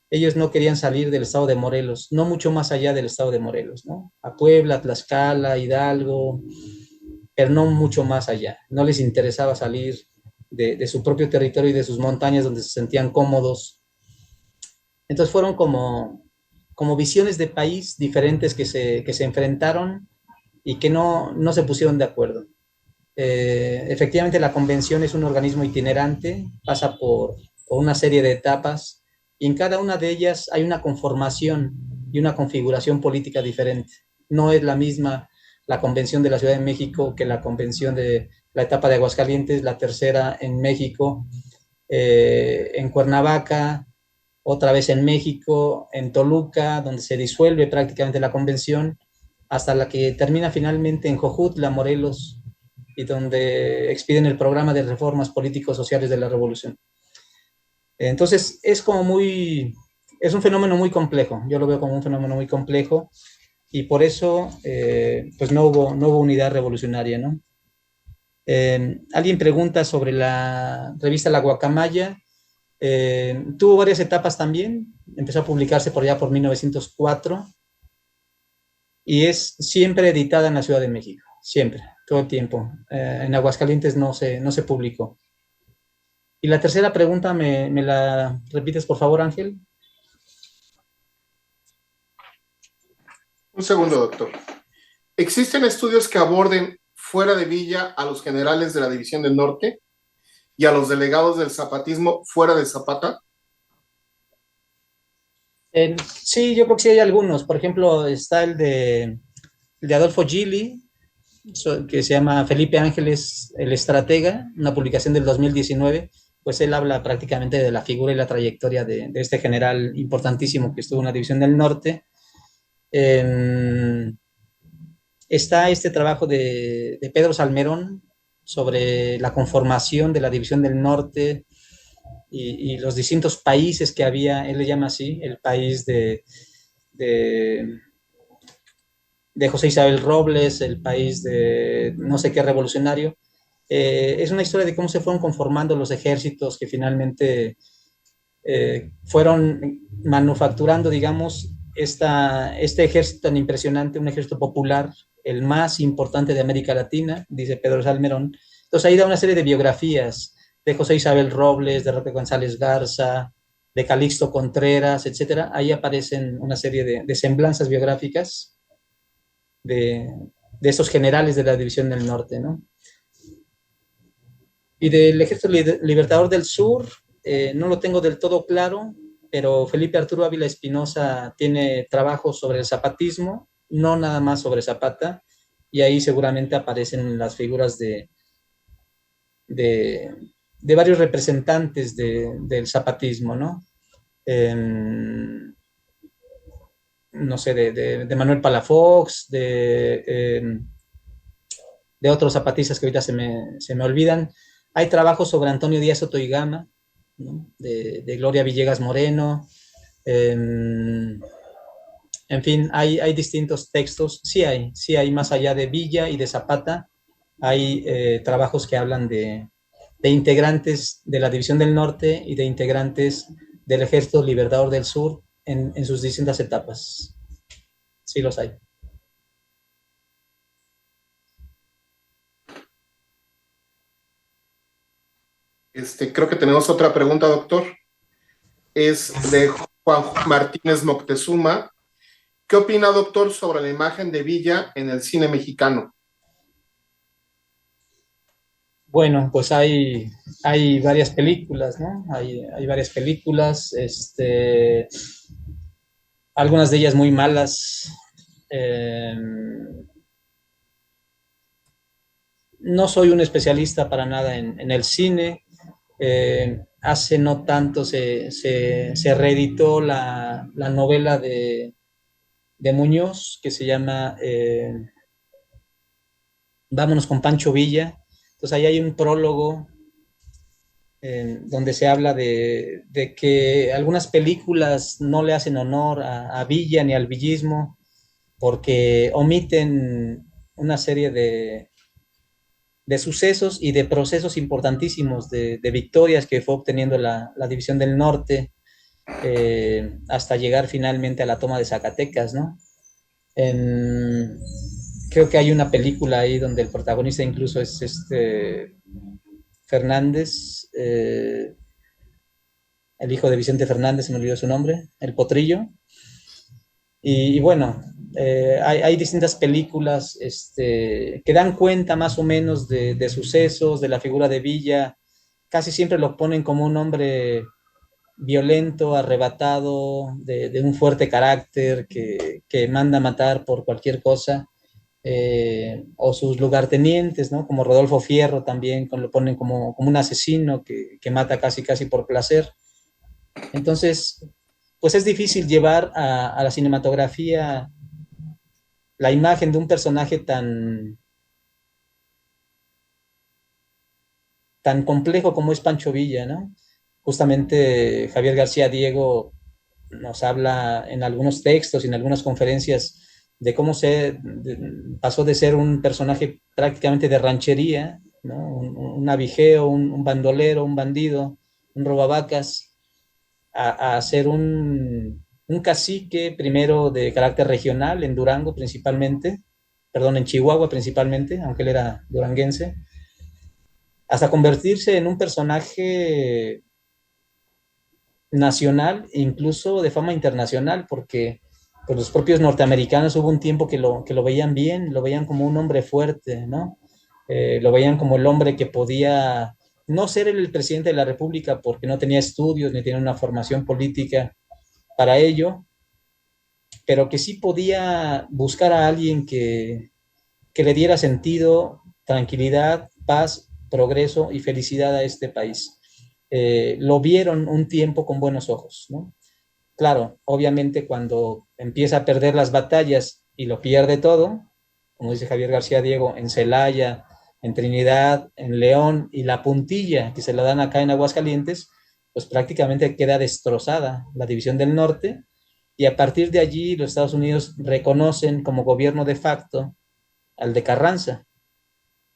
Ellos no querían salir del estado de Morelos, no mucho más allá del estado de Morelos, ¿no? A Puebla, Tlaxcala, Hidalgo, pero no mucho más allá. No les interesaba salir de su propio territorio y de sus montañas donde se sentían cómodos. Entonces fueron como visiones de país diferentes que se enfrentaron y que no se pusieron de acuerdo. Efectivamente, la convención es un organismo itinerante, pasa por por una serie de etapas, y en cada una de ellas hay una conformación y una configuración política diferente. No es la misma la convención de la Ciudad de México que la convención de la etapa de Aguascalientes, la tercera en México, en Cuernavaca, otra vez en México, en Toluca, donde se disuelve prácticamente la convención, hasta la que termina finalmente en Jojutla, Morelos, y donde expiden el programa de reformas políticos sociales de la revolución. Entonces, es un fenómeno muy complejo, yo lo veo como un fenómeno muy complejo, y por eso, pues no hubo unidad revolucionaria, ¿no? Alguien pregunta sobre la revista La Guacamaya. Tuvo varias etapas también, empezó a publicarse por allá por 1904, y es siempre editada en la Ciudad de México, siempre, todo el tiempo. En Aguascalientes no se publicó. Y la tercera pregunta, ¿me la repites, por favor, Ángel? Un segundo, doctor. ¿Existen estudios que aborden fuera de Villa a los generales de la División del Norte y a los delegados del zapatismo fuera de Zapata? Sí, yo creo que sí hay algunos. Por ejemplo, está el de Adolfo Gili, que se llama Felipe Ángeles, el estratega, una publicación del 2019. Pues él habla prácticamente de la figura y la trayectoria de este general importantísimo que estuvo en la División del Norte. Está este trabajo de Pedro Salmerón sobre la conformación de la División del Norte y los distintos países que había. Él le llama así, el país de José Isabel Robles, el país de no sé qué revolucionario. Es una historia de cómo se fueron conformando los ejércitos que finalmente fueron manufacturando, digamos, este ejército tan impresionante, un ejército popular, el más importante de América Latina, dice Pedro Salmerón. Entonces ahí da una serie de biografías de José Isabel Robles, de Roque González Garza, de Calixto Contreras, etcétera. Ahí aparecen una serie de semblanzas biográficas de esos generales de la División del Norte, ¿no? Y del Ejército Libertador del Sur, no lo tengo del todo claro, pero Felipe Arturo Ávila Espinosa tiene trabajos sobre el zapatismo, no nada más sobre Zapata, y ahí seguramente aparecen las figuras de varios representantes del zapatismo, ¿no? No sé, de Manuel Palafox, de otros zapatistas que ahorita se me olvidan. Hay trabajos sobre Antonio Díaz Otoigama, ¿no? de Gloria Villegas Moreno. En fin, hay distintos textos. Sí hay más allá de Villa y de Zapata, hay trabajos que hablan de integrantes de la División del Norte y de integrantes del Ejército Libertador del Sur en sus distintas etapas. Sí los hay. Creo que tenemos otra pregunta, doctor. Es de Juan Martínez Moctezuma. ¿Qué opina, doctor, sobre la imagen de Villa en el cine mexicano? Bueno, pues hay varias películas, ¿no? Hay varias películas, algunas de ellas muy malas. No soy un especialista para nada en el cine. Hace no tanto se reeditó la novela de Muñoz, que se llama Vámonos con Pancho Villa. Entonces ahí hay un prólogo donde se habla de que algunas películas no le hacen honor a Villa ni al villismo porque omiten una serie de sucesos y de procesos importantísimos, de victorias que fue obteniendo la División del Norte, hasta llegar finalmente a la toma de Zacatecas, ¿no? Creo que hay una película ahí donde el protagonista incluso es Fernández, el hijo de Vicente Fernández, se me olvidó su nombre, el Potrillo. Y bueno, hay distintas películas que dan cuenta más o menos de sucesos, de la figura de Villa. Casi siempre lo ponen como un hombre violento, arrebatado, de un fuerte carácter que manda a matar por cualquier cosa, o sus lugartenientes, ¿no? Como Rodolfo Fierro también, lo ponen como un asesino que mata casi por placer. Entonces, pues es difícil llevar a la cinematografía la imagen de un personaje tan complejo como es Pancho Villa, ¿no? Justamente Javier García Diego nos habla en algunos textos y en algunas conferencias de cómo pasó de ser un personaje prácticamente de ranchería, ¿no? Un navijeo, un bandolero, un bandido, un robavacas, a ser un cacique primero de carácter regional en Durango principalmente, perdón, en Chihuahua principalmente, aunque él era duranguense, hasta convertirse en un personaje nacional e incluso de fama internacional, porque pues, los propios norteamericanos hubo un tiempo que lo veían bien, lo veían como un hombre fuerte, ¿no? Lo veían como el hombre que podía no ser el presidente de la República porque no tenía estudios ni tenía una formación política para ello, pero que sí podía buscar a alguien que le diera sentido, tranquilidad, paz, progreso y felicidad a este país. Lo vieron un tiempo con buenos ojos, ¿no? Claro, obviamente cuando empieza a perder las batallas y lo pierde todo, como dice Javier García Diego, en Celaya, en Trinidad, en León y la puntilla que se la dan acá en Aguascalientes, pues prácticamente queda destrozada la división del norte y a partir de allí los Estados Unidos reconocen como gobierno de facto al de Carranza,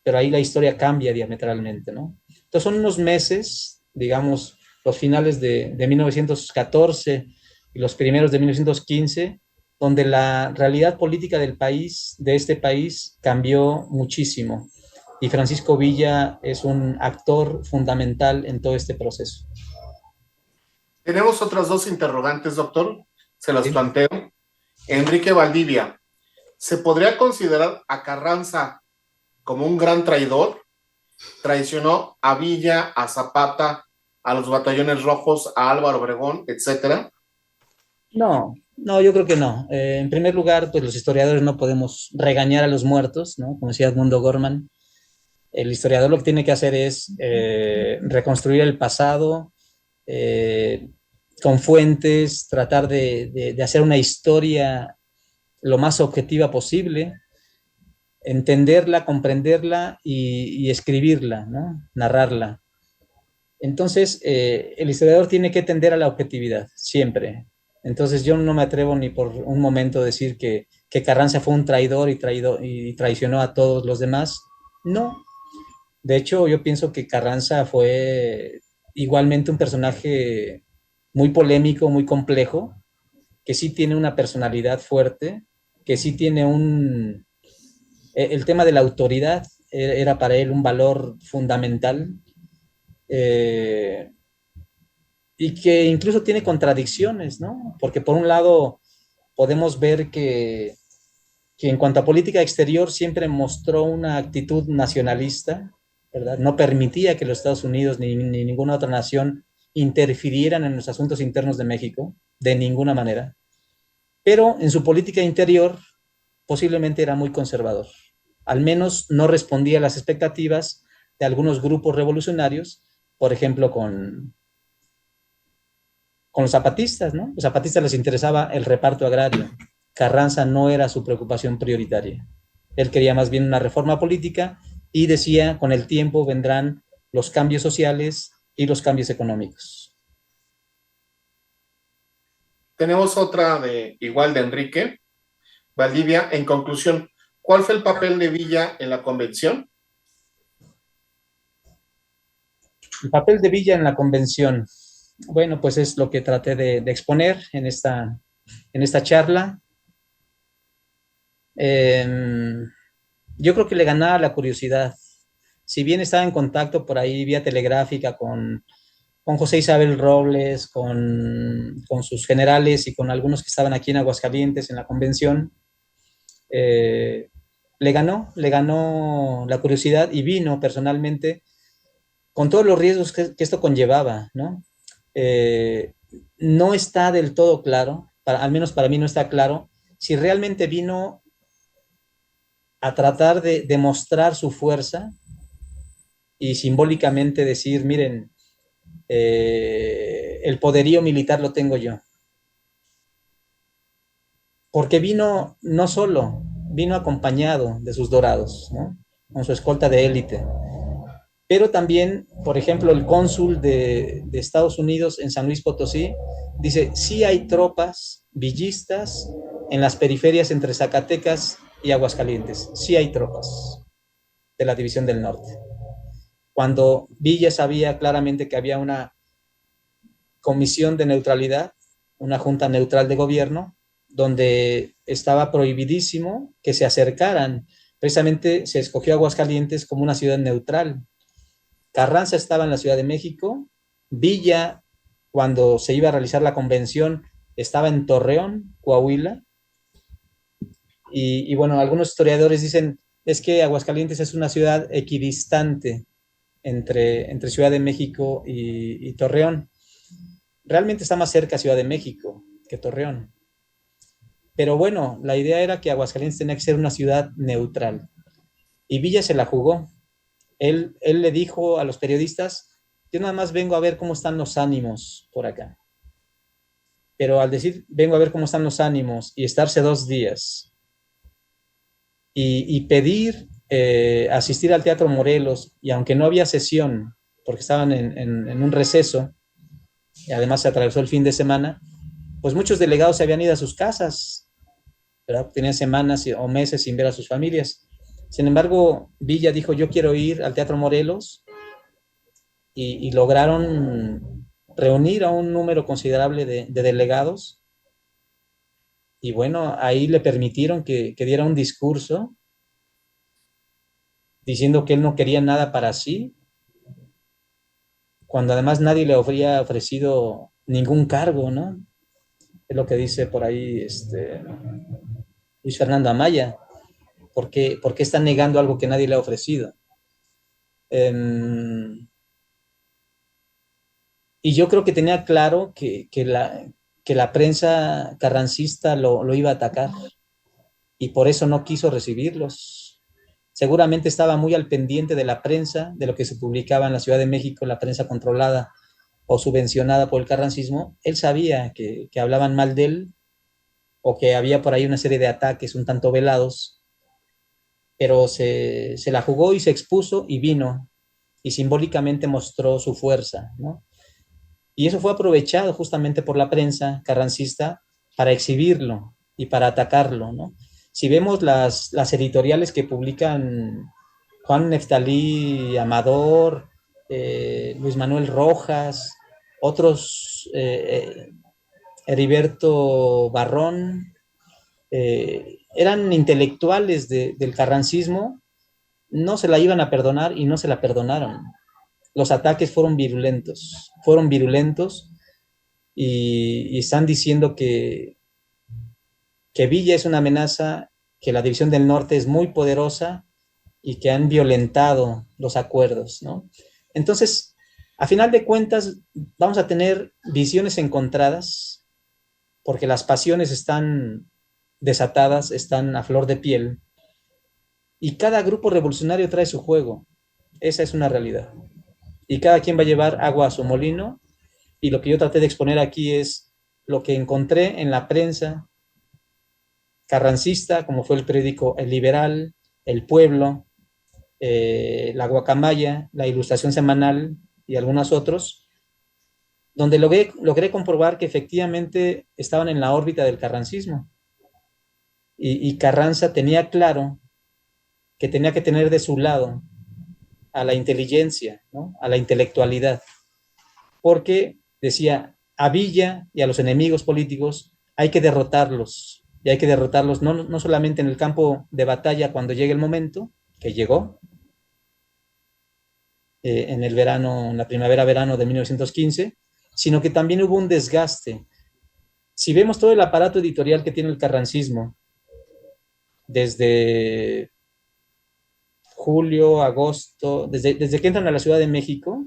pero ahí la historia cambia diametralmente, ¿no? Entonces son unos meses, digamos, los finales de 1914 y los primeros de 1915, donde la realidad política del país, de este país, cambió muchísimo. Y Francisco Villa es un actor fundamental en todo este proceso. Tenemos otras dos interrogantes, doctor. Se las ¿Sí? planteo. Enrique Valdivia, ¿se podría considerar a Carranza como un gran traidor? Traicionó a Villa, a Zapata, a los batallones rojos, a Álvaro Obregón, etcétera. No, yo creo que no. En primer lugar, pues los historiadores no podemos regañar a los muertos, ¿no? Como decía Edmundo Gorman, el historiador lo que tiene que hacer es reconstruir el pasado eh, con fuentes, tratar de hacer una historia lo más objetiva posible, entenderla, comprenderla y escribirla, ¿no? Narrarla. Entonces, el historiador tiene que tender a la objetividad, siempre. Entonces, yo no me atrevo ni por un momento a decir que Carranza fue un traidor y traicionó a todos los demás. No. De hecho, yo pienso que Carranza fue igualmente un personaje muy polémico, muy complejo, que sí tiene una personalidad fuerte, que sí tiene el tema de la autoridad era para él un valor fundamental, eh, y que incluso tiene contradicciones, ¿no? Porque por un lado podemos ver que en cuanto a política exterior siempre mostró una actitud nacionalista, ¿verdad? No permitía que los Estados Unidos ni ninguna otra nación interfirieran en los asuntos internos de México, de ninguna manera. Pero en su política interior posiblemente era muy conservador. Al menos no respondía a las expectativas de algunos grupos revolucionarios, por ejemplo, con los zapatistas, ¿no? Los zapatistas les interesaba el reparto agrario. Carranza no era su preocupación prioritaria. Él quería más bien una reforma política y decía, con el tiempo vendrán los cambios sociales y los cambios económicos. Tenemos otra de igual de Enrique Valdivia. En conclusión, ¿cuál fue el papel de Villa en la convención? El papel de Villa en la convención, bueno, pues es lo que traté de exponer en esta charla. Yo creo que le ganaba la curiosidad. Si bien estaba en contacto por ahí vía telegráfica con José Isabel Robles, con sus generales y con algunos que estaban aquí en Aguascalientes en la convención, eh, le ganó la curiosidad y vino personalmente con todos los riesgos que esto conllevaba, ¿no? no está del todo claro, al menos para mí no está claro, si realmente vino a tratar de demostrar su fuerza y simbólicamente decir, miren, el poderío militar lo tengo yo. Porque vino no solo, vino acompañado de sus dorados, ¿no? Con su escolta de élite. Pero también, por ejemplo, el cónsul de Estados Unidos en San Luis Potosí dice, sí hay tropas villistas en las periferias entre Zacatecas y Aguascalientes, sí hay tropas de la División del Norte. Cuando Villa sabía claramente que había una comisión de neutralidad, una junta neutral de gobierno, donde estaba prohibidísimo que se acercaran. Precisamente se escogió Aguascalientes como una ciudad neutral. Carranza estaba en la Ciudad de México, Villa, cuando se iba a realizar la convención, estaba en Torreón, Coahuila, y bueno, algunos historiadores dicen, es que Aguascalientes es una ciudad equidistante entre Ciudad de México y Torreón. Realmente está más cerca Ciudad de México que Torreón. Pero bueno, la idea era que Aguascalientes tenía que ser una ciudad neutral. Y Villa se la jugó. Él le dijo a los periodistas, yo nada más vengo a ver cómo están los ánimos por acá. Pero al decir, vengo a ver cómo están los ánimos y estarse 2 días y pedir asistir al Teatro Morelos, y aunque no había sesión, porque estaban en un receso, y además se atravesó el fin de semana, pues muchos delegados se habían ido a sus casas, ¿verdad? Tenían semanas o meses sin ver a sus familias. Sin embargo, Villa dijo, yo quiero ir al Teatro Morelos, y lograron reunir a un número considerable de delegados, y bueno, ahí le permitieron que diera un discurso diciendo que él no quería nada para sí, cuando además nadie le habría ofrecido ningún cargo, ¿no? Es lo que dice por ahí Luis Fernando Amaya. ¿Por qué está negando algo que nadie le ha ofrecido? Y yo creo que tenía claro que la prensa carrancista lo iba a atacar, y por eso no quiso recibirlos. Seguramente estaba muy al pendiente de la prensa, de lo que se publicaba en la Ciudad de México, la prensa controlada o subvencionada por el carrancismo. Él sabía que hablaban mal de él, o que había por ahí una serie de ataques un tanto velados, pero se la jugó y se expuso y vino, y simbólicamente mostró su fuerza, ¿no? Y eso fue aprovechado justamente por la prensa carrancista para exhibirlo y para atacarlo, ¿no? Si vemos las editoriales que publican Juan Neftalí Amador, Luis Manuel Rojas, otros, Heriberto Barrón, eran intelectuales del carrancismo, no se la iban a perdonar y no se la perdonaron. Los ataques fueron virulentos, y están diciendo que Villa es una amenaza, que la División del Norte es muy poderosa y que han violentado los acuerdos, ¿no? Entonces, a final de cuentas, vamos a tener visiones encontradas, porque las pasiones están desatadas, están a flor de piel, y cada grupo revolucionario trae su juego. Esa es una realidad. Y cada quien va a llevar agua a su molino, y lo que yo traté de exponer aquí es lo que encontré en la prensa carrancista, como fue el periódico El Liberal, El Pueblo, La Guacamaya, La Ilustración Semanal y algunos otros, donde logré comprobar que efectivamente estaban en la órbita del carrancismo. Y Carranza tenía claro que tenía que tener de su lado a la inteligencia, ¿no? A la intelectualidad, porque decía, a Villa y a los enemigos políticos hay que derrotarlos, y hay que derrotarlos no solamente en el campo de batalla cuando llegue el momento, que llegó en el verano, en la primavera-verano de 1915, sino que también hubo un desgaste. Si vemos todo el aparato editorial que tiene el carrancismo, desde julio, agosto, desde que entran a la Ciudad de México,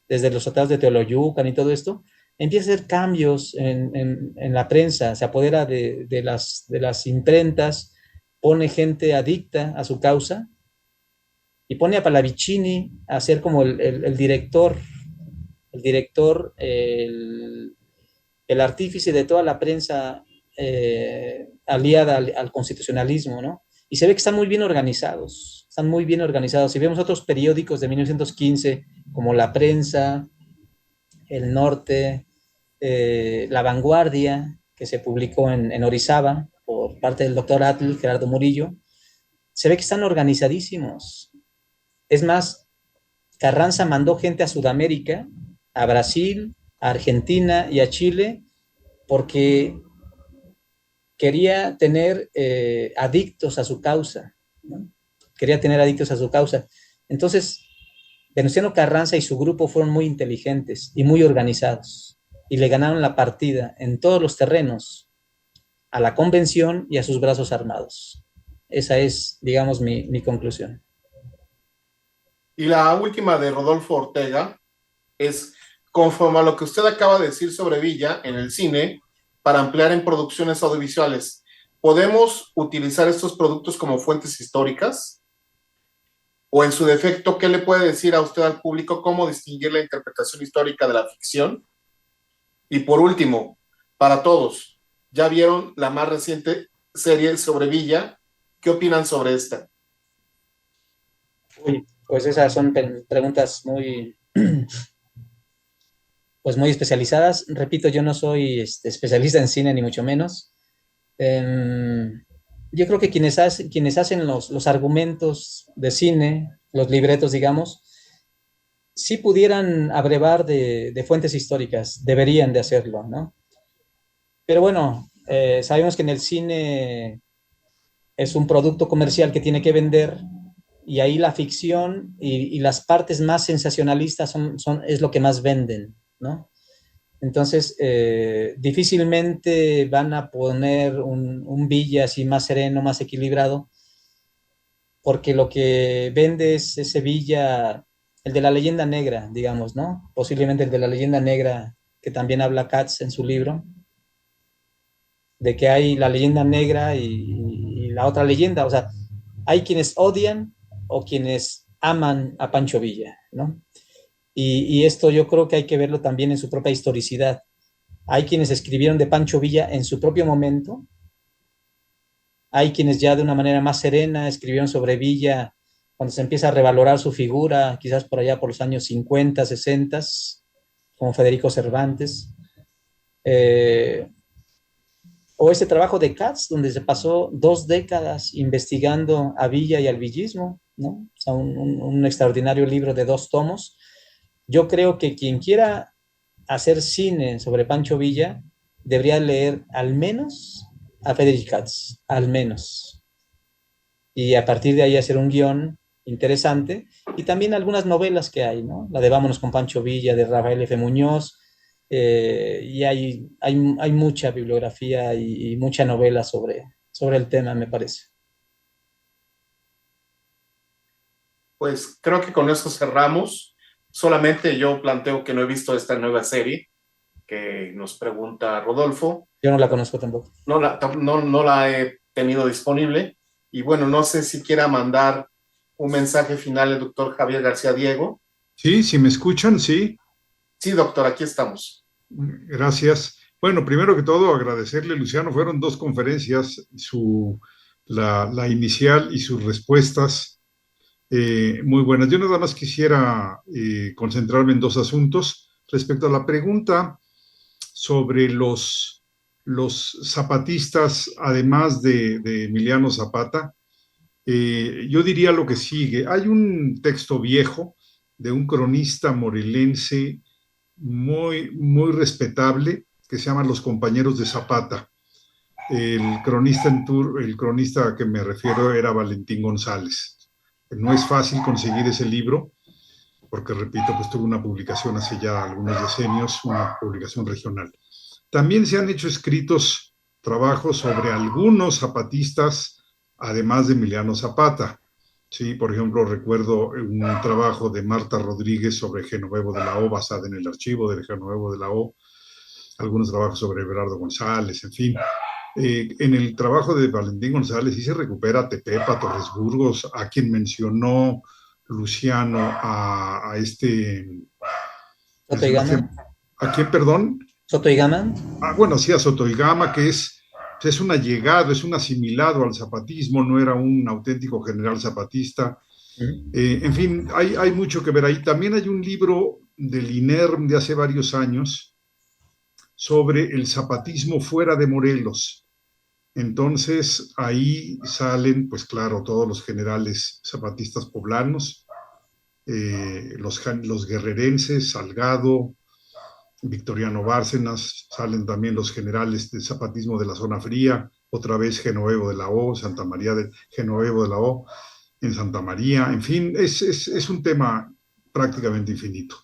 desde los tratados de Teoloyucan y todo esto, empieza a hacer cambios en la prensa, se apodera de las imprentas, pone gente adicta a su causa y pone a Pallavicini a ser como el director, el artífice de toda la prensa aliada al constitucionalismo, ¿no? Y se ve que están muy bien organizados, están muy bien organizados. Si vemos otros periódicos de 1915, como La Prensa, El Norte, La Vanguardia, que se publicó en Orizaba por parte del doctor Atl, Gerardo Murillo, se ve que están organizadísimos. Es más, Carranza mandó gente a Sudamérica, a Brasil, a Argentina y a Chile, porque quería tener adictos a su causa, ¿no? Quería tener adictos a su causa. Entonces, Venustiano Carranza y su grupo fueron muy inteligentes y muy organizados y le ganaron la partida en todos los terrenos a la convención y a sus brazos armados. Esa es, digamos, mi conclusión. Y la última de Rodolfo Ortega es, conforme a lo que usted acaba de decir sobre Villa en el cine, para ampliar en producciones audiovisuales, ¿podemos utilizar estos productos como fuentes históricas? O en su defecto, ¿qué le puede decir a usted al público cómo distinguir la interpretación histórica de la ficción? Y por último, para todos, ¿ya vieron la más reciente serie sobre Villa? ¿Qué opinan sobre esta? Uy, pues esas son preguntas muy, pues muy especializadas. Repito, yo no soy especialista en cine, ni mucho menos. Yo creo que quienes hacen los argumentos de cine, los libretos, digamos, si pudieran abrevar de fuentes históricas, deberían de hacerlo, ¿no? Pero bueno, sabemos que en el cine es un producto comercial que tiene que vender y ahí la ficción y las partes más sensacionalistas es lo que más venden, ¿no? Entonces, difícilmente van a poner un Villa así más sereno, más equilibrado, porque lo que vende es ese Villa, el de la leyenda negra, digamos, ¿no? Posiblemente el de la leyenda negra, que también habla Katz en su libro, de que hay la leyenda negra y la otra leyenda, o sea, hay quienes odian o quienes aman a Pancho Villa, ¿no? Y esto yo creo que hay que verlo también en su propia historicidad. Hay quienes escribieron de Pancho Villa en su propio momento, hay quienes ya de una manera más serena escribieron sobre Villa cuando se empieza a revalorar su figura, quizás por allá por los años 50, 60, como Federico Cervantes. O ese trabajo de Katz, donde se pasó 2 décadas investigando a Villa y al villismo, ¿no? O sea, un extraordinario libro de 2 tomos. Yo creo que quien quiera hacer cine sobre Pancho Villa debería leer al menos a Friedrich Katz, al menos. Y a partir de ahí hacer un guión interesante y también algunas novelas que hay, ¿no? La de Vámonos con Pancho Villa de Rafael F. Muñoz, y hay mucha bibliografía y mucha novela sobre el tema, me parece. Pues creo que con eso cerramos. Solamente yo planteo que no he visto esta nueva serie que nos pregunta Rodolfo. Yo no la conozco tampoco. No la he tenido disponible. Y bueno, no sé si quiera mandar un mensaje final el doctor Javier García Diego. Sí, si me escuchan, sí. Sí, doctor, aquí estamos. Gracias. Bueno, primero que todo, agradecerle, Luciano. Fueron 2 conferencias, la inicial y sus respuestas muy buenas. Yo nada más quisiera concentrarme en 2 asuntos. Respecto a la pregunta sobre los zapatistas, además de Emiliano Zapata, yo diría lo que sigue. Hay un texto viejo de un cronista morelense muy, muy respetable que se llama Los compañeros de Zapata. El cronista a que me refiero era Valentín González. No es fácil conseguir ese libro, porque repito, pues tuvo una publicación hace ya algunos decenios, una publicación regional. También se han hecho escritos trabajos sobre algunos zapatistas, además de Emiliano Zapata. Sí, por ejemplo, recuerdo un trabajo de Marta Rodríguez sobre Genovevo de la O, basado en el archivo de Genovevo de la O. algunos trabajos sobre Everardo González, en fin. En el trabajo de Valentín González sí se recupera a Tepepa, Torres Burgos, a quien mencionó Luciano, a este... Soto y Gama. ¿A quién, perdón? Soto y Gama. Bueno, sí, a Soto y Gama, que es un allegado, es un asimilado al zapatismo, no era un auténtico general zapatista. En fin, hay mucho que ver ahí. También hay un libro del INERM de hace varios años sobre el zapatismo fuera de Morelos. Entonces, ahí salen, pues claro, todos los generales zapatistas poblanos, los guerrerenses, Salgado, Victoriano Bárcenas, salen también los generales del zapatismo de la zona fría, otra vez Genovevo de la O, Santa María de Genovevo de la O, en Santa María, en fin, es un tema prácticamente infinito.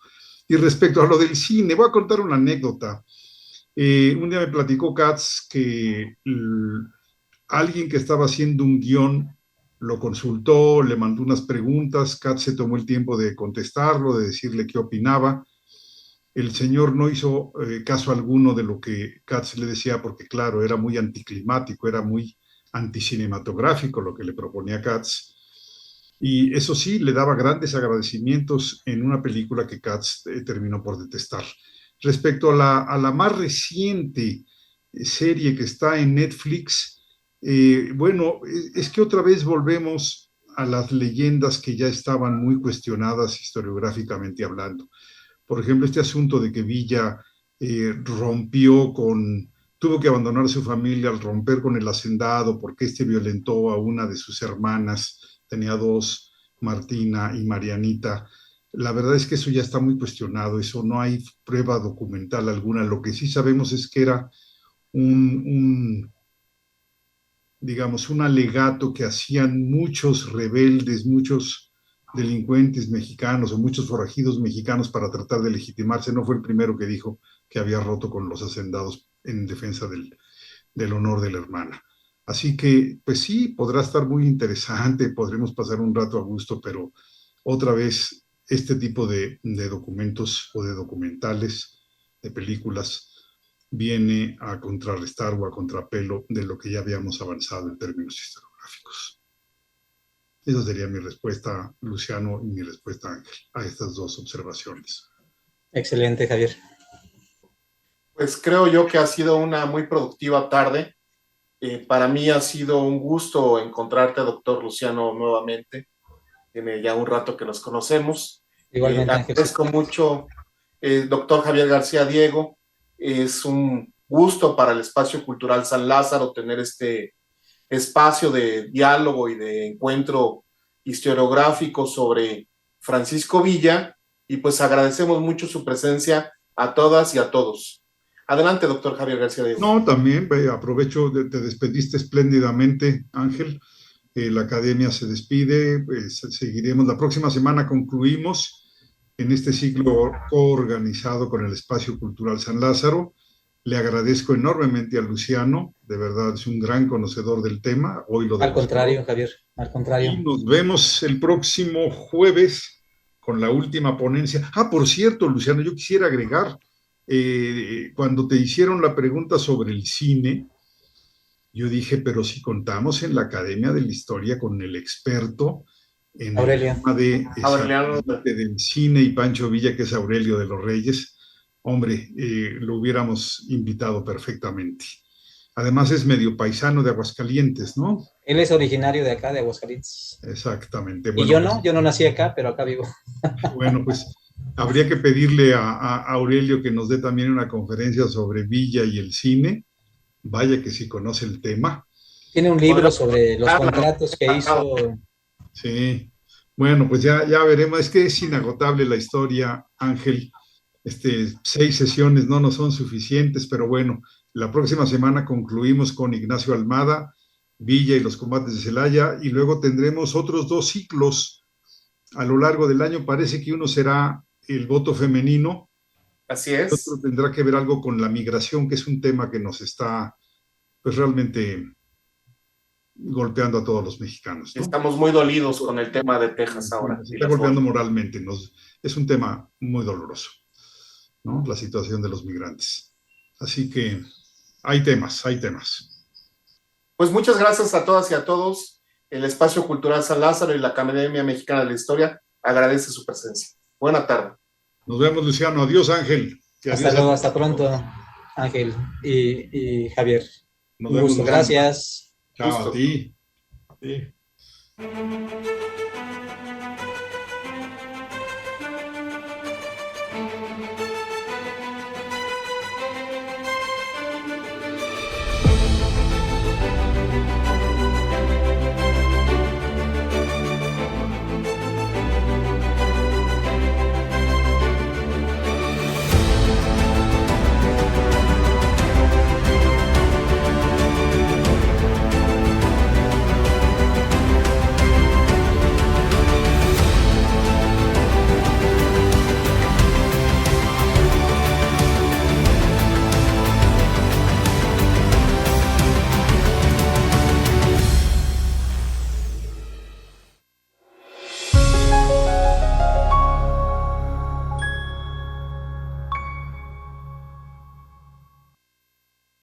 Y respecto a lo del cine, voy a contar una anécdota. Un día me platicó Katz que alguien que estaba haciendo un guión lo consultó, le mandó unas preguntas, Katz se tomó el tiempo de contestarlo, de decirle qué opinaba. El señor no hizo caso alguno de lo que Katz le decía, porque claro, era muy anticlimático, era muy anticinematográfico lo que le proponía Katz. Y eso sí, le daba grandes agradecimientos en una película que Katz terminó por detestar. Respecto a la más reciente serie que está en Netflix, bueno, es que otra vez volvemos a las leyendas que ya estaban muy cuestionadas historiográficamente hablando. Por ejemplo, este asunto de que Villa tuvo que abandonar su familia al romper con el hacendado porque este violentó a una de sus hermanas, tenía dos, Martina y Marianita. La verdad es que eso ya está muy cuestionado, eso no hay prueba documental alguna. Lo que sí sabemos es que era digamos, un alegato que hacían muchos rebeldes, muchos delincuentes mexicanos o muchos forajidos mexicanos para tratar de legitimarse. No fue el primero que dijo que había roto con los hacendados en defensa del honor de la hermana. Así que, pues sí, podrá estar muy interesante, podremos pasar un rato a gusto, pero otra vez este tipo de documentos o de documentales, de películas, viene a contrarrestar o a contrapelo de lo que ya habíamos avanzado en términos historiográficos. Esa sería mi respuesta, Luciano, y mi respuesta, Ángel, a estas dos observaciones. Excelente, Javier. Pues creo yo que ha sido una muy productiva tarde. Para mí ha sido un gusto encontrarte, doctor Luciano, nuevamente. Tiene ya un rato que nos conocemos. Igualmente, Ángel. Agradezco mucho, doctor Javier García Diego. Es un gusto para el Espacio Cultural San Lázaro tener este espacio de diálogo y de encuentro historiográfico sobre Francisco Villa, y pues agradecemos mucho su presencia a todas y a todos. Adelante, doctor Javier García Diego. No, también aprovecho, te despediste espléndidamente, Ángel. La academia se despide, seguiremos. La próxima semana concluimos en este ciclo coorganizado con el Espacio Cultural San Lázaro. Le agradezco enormemente a Luciano, de verdad es un gran conocedor del tema. Hoy lo Al contrario, Javier, al contrario. Y nos vemos el próximo jueves con la última ponencia. Por cierto, Luciano, yo quisiera agregar, cuando te hicieron la pregunta sobre el cine, yo dije, pero si contamos en la Academia de la Historia con el experto en Aurelio. el tema del cine y Pancho Villa, que es Aurelio de los Reyes, hombre, lo hubiéramos invitado perfectamente. Además es medio paisano de Aguascalientes, ¿no? Él es originario de acá, de Aguascalientes. Exactamente. Bueno, y yo no nací acá, pero acá vivo. Bueno, pues habría que pedirle a Aurelio que nos dé también una conferencia sobre Villa y el cine. Vaya que sí conoce el tema. Tiene un libro sobre los contratos que hizo. Sí, bueno, pues ya veremos. Es que es inagotable la historia, Ángel. 6 sesiones no nos son suficientes, pero bueno, la próxima semana concluimos con Ignacio Almada, Villa y los combates de Celaya, y luego tendremos otros 2 ciclos a lo largo del año. Parece que uno será el voto femenino. Así es. Otro tendrá que ver algo con la migración, que es un tema que nos está, pues realmente golpeando a todos los mexicanos, ¿no? Estamos muy dolidos con el tema de Texas ahora. Nos está golpeando moralmente. Es un tema muy doloroso, ¿no? La situación de los migrantes. Así que hay temas, hay temas. Pues muchas gracias a todas y a todos. El Espacio Cultural San Lázaro y la Academia Mexicana de la Historia agradece su presencia. Buena tarde. Nos vemos, Luciano. Adiós, Ángel. Hasta luego, hasta pronto, Ángel y Javier. Nos Un vemos, gusto, Luciano. gracias. Chao, Gusto. a ti. Sí.